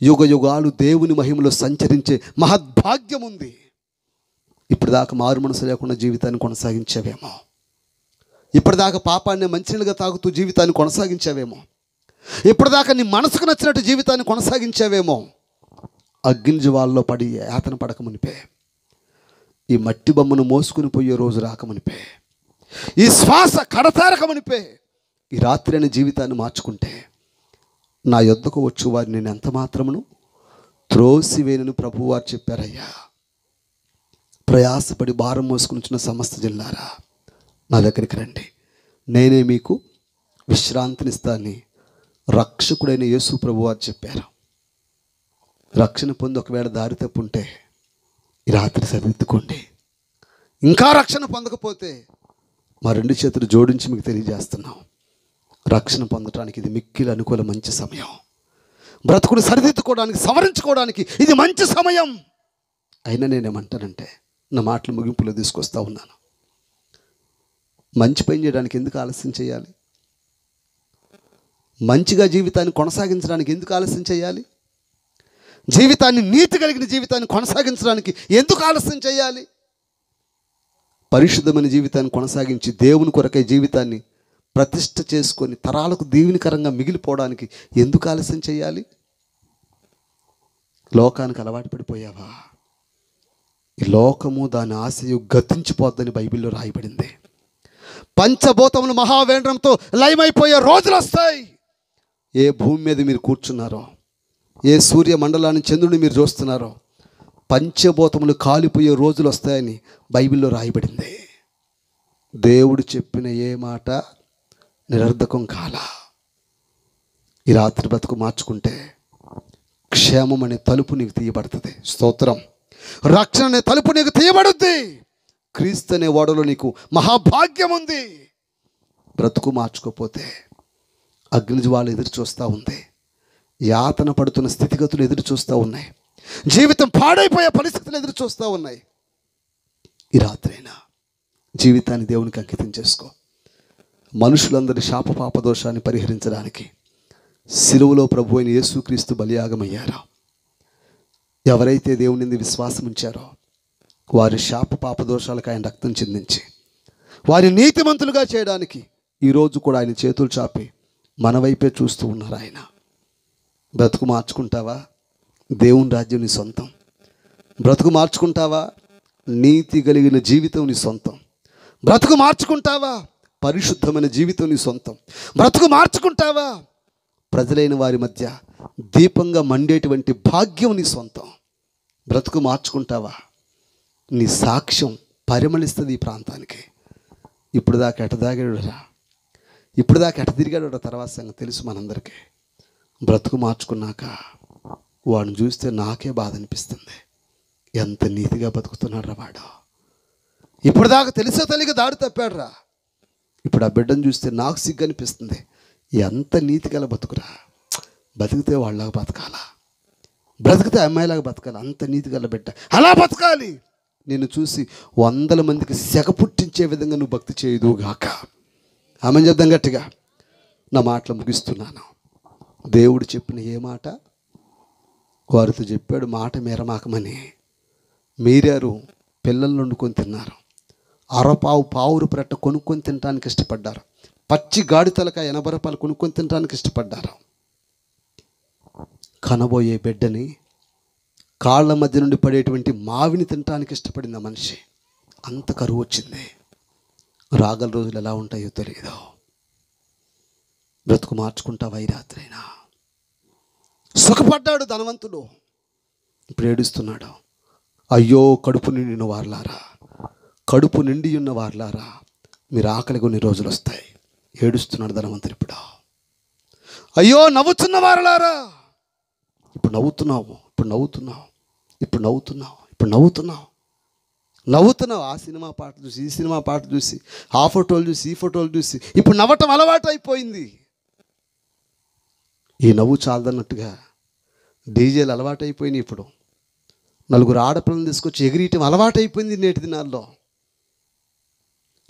యుగ యుగాలు దేవుని మహిమలో సంచరించే మహద్భాగ్యం ఉంది. ఇప్పటిదాకా మారు మనసు లేకుండా జీవితాన్ని కొనసాగించావేమో, ఇప్పటిదాకా పాపాన్ని మంచినీళ్ళుగా తాగుతూ జీవితాన్ని కొనసాగించావేమో, ఇప్పటిదాకా నీ మనసుకు నచ్చినట్టు జీవితాన్ని కొనసాగించావేమో, అగ్ని జ్వాలలో పడి యాతన పడకమునిపే, ఈ మట్టి బొమ్మను మోసుకుని పోయే రోజు రాకమునిపే, ఈ శ్వాస కడతారకమునిపే ఈ రాత్రి అనే జీవితాన్ని మార్చుకుంటే, నా యొద్దకు వచ్చు వారిని నేను ఎంత మాత్రమును త్రోసివేనని ప్రభువారు చెప్పారయ్యా. ప్రయాసపడి భారం మోసుకుని సమస్త జిల్లారా నా దగ్గరికి రండి, నేనే మీకు విశ్రాంతినిస్తానని రక్షకుడైన యేసు ప్రభువారు చెప్పారు. రక్షణ పొంది ఒకవేళ దారి తప్పుంటే ఈ రాత్రి సరిదిద్దుకోండి. ఇంకా రక్షణ పొందకపోతే మా రెండు చేతులు జోడించి మీకు తెలియజేస్తున్నాం, రక్షణ పొందడానికి ఇది మిక్కిలి అనుకూల మంచి సమయం. బ్రతుకుని సరిదిద్దుకోవడానికి, సవరించుకోవడానికి ఇది మంచి సమయం. అయినా నేనేమంటానంటే, నా మాటలు ముగింపులో తీసుకొస్తా ఉన్నాను, మంచి పని చేయడానికి ఎందుకు ఆలస్యం చేయాలి? మంచిగా జీవితాన్ని కొనసాగించడానికి ఎందుకు ఆలస్యం చేయాలి? జీవితాన్ని, నీతి కలిగిన జీవితాన్ని కొనసాగించడానికి ఎందుకు ఆలస్యం చేయాలి? పరిశుద్ధమైన జీవితాన్ని కొనసాగించి దేవుని కొరకై జీవితాన్ని ప్రతిష్ఠ చేసుకొని తరాలకు దీవెనకరంగా మిగిలిపోవడానికి ఎందుకు ఆలస్యం చేయాలి? లోకానికి అలవాటు పడిపోయావా? ఈ లోకము దాని ఆశయు గతించిపోద్దని బైబిల్లో రాయబడింది. పంచభూతములు మహావేంద్రంతో లయమైపోయే రోజులు వస్తాయి. ఏ భూమి మీద మీరు కూర్చున్నారో, ఏ సూర్య మండలాన్ని, చంద్రుని మీరు చూస్తున్నారో, పంచభూతములు కాలిపోయే రోజులు వస్తాయని బైబిల్లో రాయబడింది. దేవుడు చెప్పిన ఏ మాట నిరర్ధకం కాల. ఈ రాత్రి బ్రతుకు మార్చుకుంటే క్షేమం అనే తలుపు నీకు తీయబడుతుంది. స్తోత్రం. రక్షణ అనే తలుపు నీకు తీయబడుద్ది. క్రీస్తు అనే ఓడలో నీకు మహాభాగ్యం ఉంది. బ్రతుకు మార్చుకోపోతే అగ్నిజ్వాల ఎదురు చూస్తూ ఉంది, యాతన పడుతున్న స్థితిగతులు ఎదురు చూస్తూ ఉన్నాయి, జీవితం పాడైపోయే పరిస్థితులు ఎదురు చూస్తూ ఉన్నాయి. ఈ రాత్రైనా జీవితాన్ని దేవునికి అంకితం చేసుకో. మనుషులందరి శాప పాప దోషాన్ని పరిహరించడానికి సిలువలో ప్రభు అయిన యేసుక్రీస్తు బలియాగమయ్యారు. ఎవరైతే దేవుని విశ్వాసం ఉంచారో వారి శాప పాప దోషాలకు ఆయన రక్తం చిందించి వారి నీతిమంతులుగా చేయడానికి ఈరోజు కూడా ఆయన చేతులు చాపి మన వైపే చూస్తూ ఉన్నారు. ఆయన బ్రతుకు మార్చుకుంటావా? దేవుని రాజ్యం నీ సొంతం. బ్రతుకు మార్చుకుంటావా? నీతి కలిగిన జీవితం నీ సొంతం. బ్రతుకు మార్చుకుంటావా? పరిశుద్ధమైన జీవితం నీ సొంతం. బ్రతుకు మార్చుకుంటావా? ప్రజలైన వారి మధ్య దీపంగా మండేటువంటి భాగ్యం నీ సొంతం. బ్రతుకు మార్చుకుంటావా? నీ సాక్ష్యం పరిమళిస్తుంది ఈ ప్రాంతానికి. ఇప్పుడు దాకా ఎట తాగాడురా, ఇప్పుడు దాకా ఎట తిరిగాడు తర్వాత సంగతి తెలుసు మనందరికీ. బ్రతుకు మార్చుకున్నాక వాడిని చూస్తే నాకే బాధ అనిపిస్తుంది. ఎంత నీతిగా బతుకుతున్నాడు రా వాడు. ఇప్పుడు దాకా తెలిసో తెలియక దాడి తప్పాడురా. ఇప్పుడు ఆ బిడ్డను చూస్తే నాకు సిగ్గు అనిపిస్తుంది. ఎంత నీతిగల బతుకురా. బతికితే వాళ్ళలాగా బతకాలా, బ్రతికితే అమ్మాయిలాగా బతకాలి. అంత నీతిగల బిడ్డ అలా బతకాలి. నిన్ను చూసి 100 మందికి సెగ పుట్టించే విధంగా నువ్వు భక్తి చేయదుగాక. ఆమె చెప్దాం గట్టిగా. నా మాటలు ముగిస్తున్నాను. దేవుడు చెప్పిన ఏ మాట? వారితో చెప్పాడు, మాట మీరమాకమని. మీరారు, పిల్లలు వండుకొని తిన్నారు. అరపావు పావురు పెట్ట కొనుక్కొని తినడానికి ఇష్టపడ్డారు. పచ్చి గాడి తలకాయ 80 రూపాయలు కొనుక్కొని తినడానికి ఇష్టపడ్డారు. కనబోయే బిడ్డని, కాళ్ళ మధ్య నుండి పడేటువంటి మావిని తినడానికి ఇష్టపడింది ఆ మనిషి. అంత కరువు వచ్చింది. రాగల రోజులు ఎలా ఉంటాయో తెలియదు. బ్రతుకు మార్చుకుంటావా ఈ రాత్రైనా? సుఖపడ్డాడు ధనవంతుడు, ఇప్పుడు ఏడుస్తున్నాడు. అయ్యో కడుపు నిండిన వార్లారా, కడుపు నిండి ఉన్న వార్లారా, మీరు ఆకలి కొన్ని రోజులు వస్తాయి. ఏడుస్తున్నాడు ధనవంతుడు ఇప్పుడు. అయ్యో నవ్వుతున్న వారలారా, ఇప్పుడు నవ్వుతున్నావు, ఇప్పుడు నవ్వుతున్నావు, ఇప్పుడు నవ్వుతున్నావు, ఇప్పుడు నవ్వుతున్నావు, నవ్వుతున్నావు. ఆ సినిమా పాటలు చూసి, ఈ సినిమా పాటలు చూసి, ఆ ఫోటోలు చూసి, ఈ ఫోటోలు చూసి ఇప్పుడు నవ్వటం అలవాటు అయిపోయింది. ఈ నవ్వు చాలదన్నట్టుగా డీజేలు అలవాటు అయిపోయినాయి. ఇప్పుడు నలుగురు ఆడపిల్లలను తీసుకొచ్చి ఎగిరియటం అలవాటు అయిపోయింది నేటి దినాల్లో.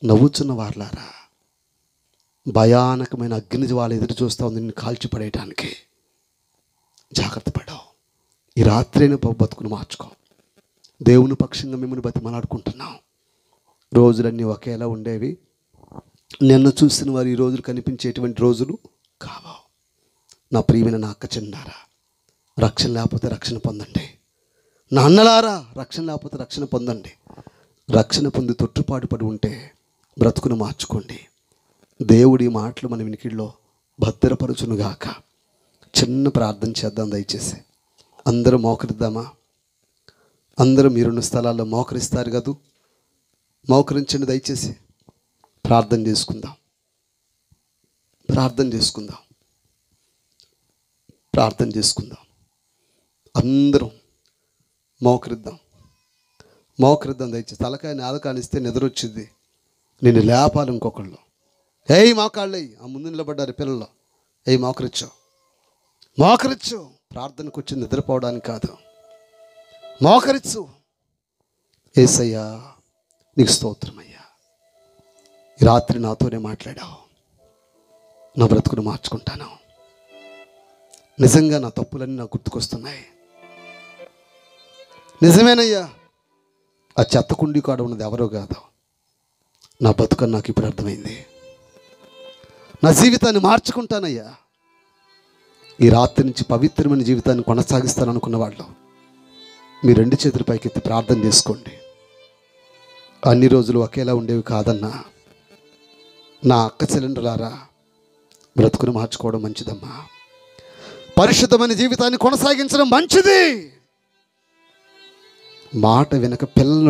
నవ్వుచున్న వార్లారా, భయానకమైన అగ్ని జ్వాల ఎదురు చూస్తూ ఉంది నిన్ను కాల్చిపడేయటానికి. జాగ్రత్త పడవు. ఈ రాత్రైన బతుకును మార్చుకో. దేవుని పక్షంగా మిమ్మల్ని బతిమలాడుకుంటున్నాం. రోజులన్నీ ఒకేలా ఉండేవి. నిన్న చూసిన వారు ఈ రోజులు కనిపించేటువంటి రోజులు కావు. నా ప్రియమైన నా అక్క చెండారా, రక్షణ లేకపోతే రక్షణ పొందండి. నా అన్నలారా, రక్షణ లేకపోతే రక్షణ పొందండి. రక్షణ పొంది తొట్టుపాటు పడి ఉంటే బ్రతుకును మార్చుకోండి. దేవుడి మాటలు మన వినికిడిలో భద్రపరచునుగాక. చిన్న ప్రార్థన చేద్దాం దయచేసి. అందరూ మోకరిద్దామా? అందరూ మీరున్న స్థలాల్లో మోకరిస్తారు కదూ, మోకరించండి దయచేసి. ప్రార్థన చేసుకుందాం, ప్రార్థన చేసుకుందాం, ప్రార్థన చేసుకుందాం. అందరం మోకరిద్దాం, మోకరిద్దాం దయచేసి. తలకాయ నేల కానిస్తే నిద్ర వచ్చింది. నేను లేపాలి ఇంకొకళ్ళు. ఏయ్ మోకాళ్ళయ్యి, ఆ ముందు నిలబడ్డారు పిల్లలు. ఏయ్ మోకరిచ్చు, మోకరిచ్చు. ప్రార్థనకు వచ్చి నిద్రపోవడానికి కాదు, మోకరిచ్చు. యేసయ్యా నీకు స్తోత్రమయ్యా. ఈ రాత్రి నాతోనే మాట్లాడావు. నా బ్రతుకును మార్చుకుంటాను. నిజంగా నా తప్పులన్నీ నాకు గుర్తుకొస్తున్నాయి. నిజమేనయ్యా, ఆ చెత్త కుండీ కాడ ఉన్నది ఎవరో కాదు, నా బతుకని నాకు ఇప్పుడు అర్థమైంది. నా జీవితాన్ని మార్చుకుంటానయ్యా. ఈ రాత్రి నుంచి పవిత్రమైన జీవితాన్ని కొనసాగిస్తాననుకున్న వాళ్ళు మీ 2 చేతుల పైకెత్తి ప్రార్థన చేసుకోండి. అన్ని రోజులు ఒకేలా ఉండేవి కాదన్నా. నా అక్క చెల్లెండ్రులారా, బ్రతుకును మార్చుకోవడం మంచిదమ్మా. పరిశుద్ధమైన జీవితాన్ని కొనసాగించడం మంచిది. మాట వెనక పిల్లలు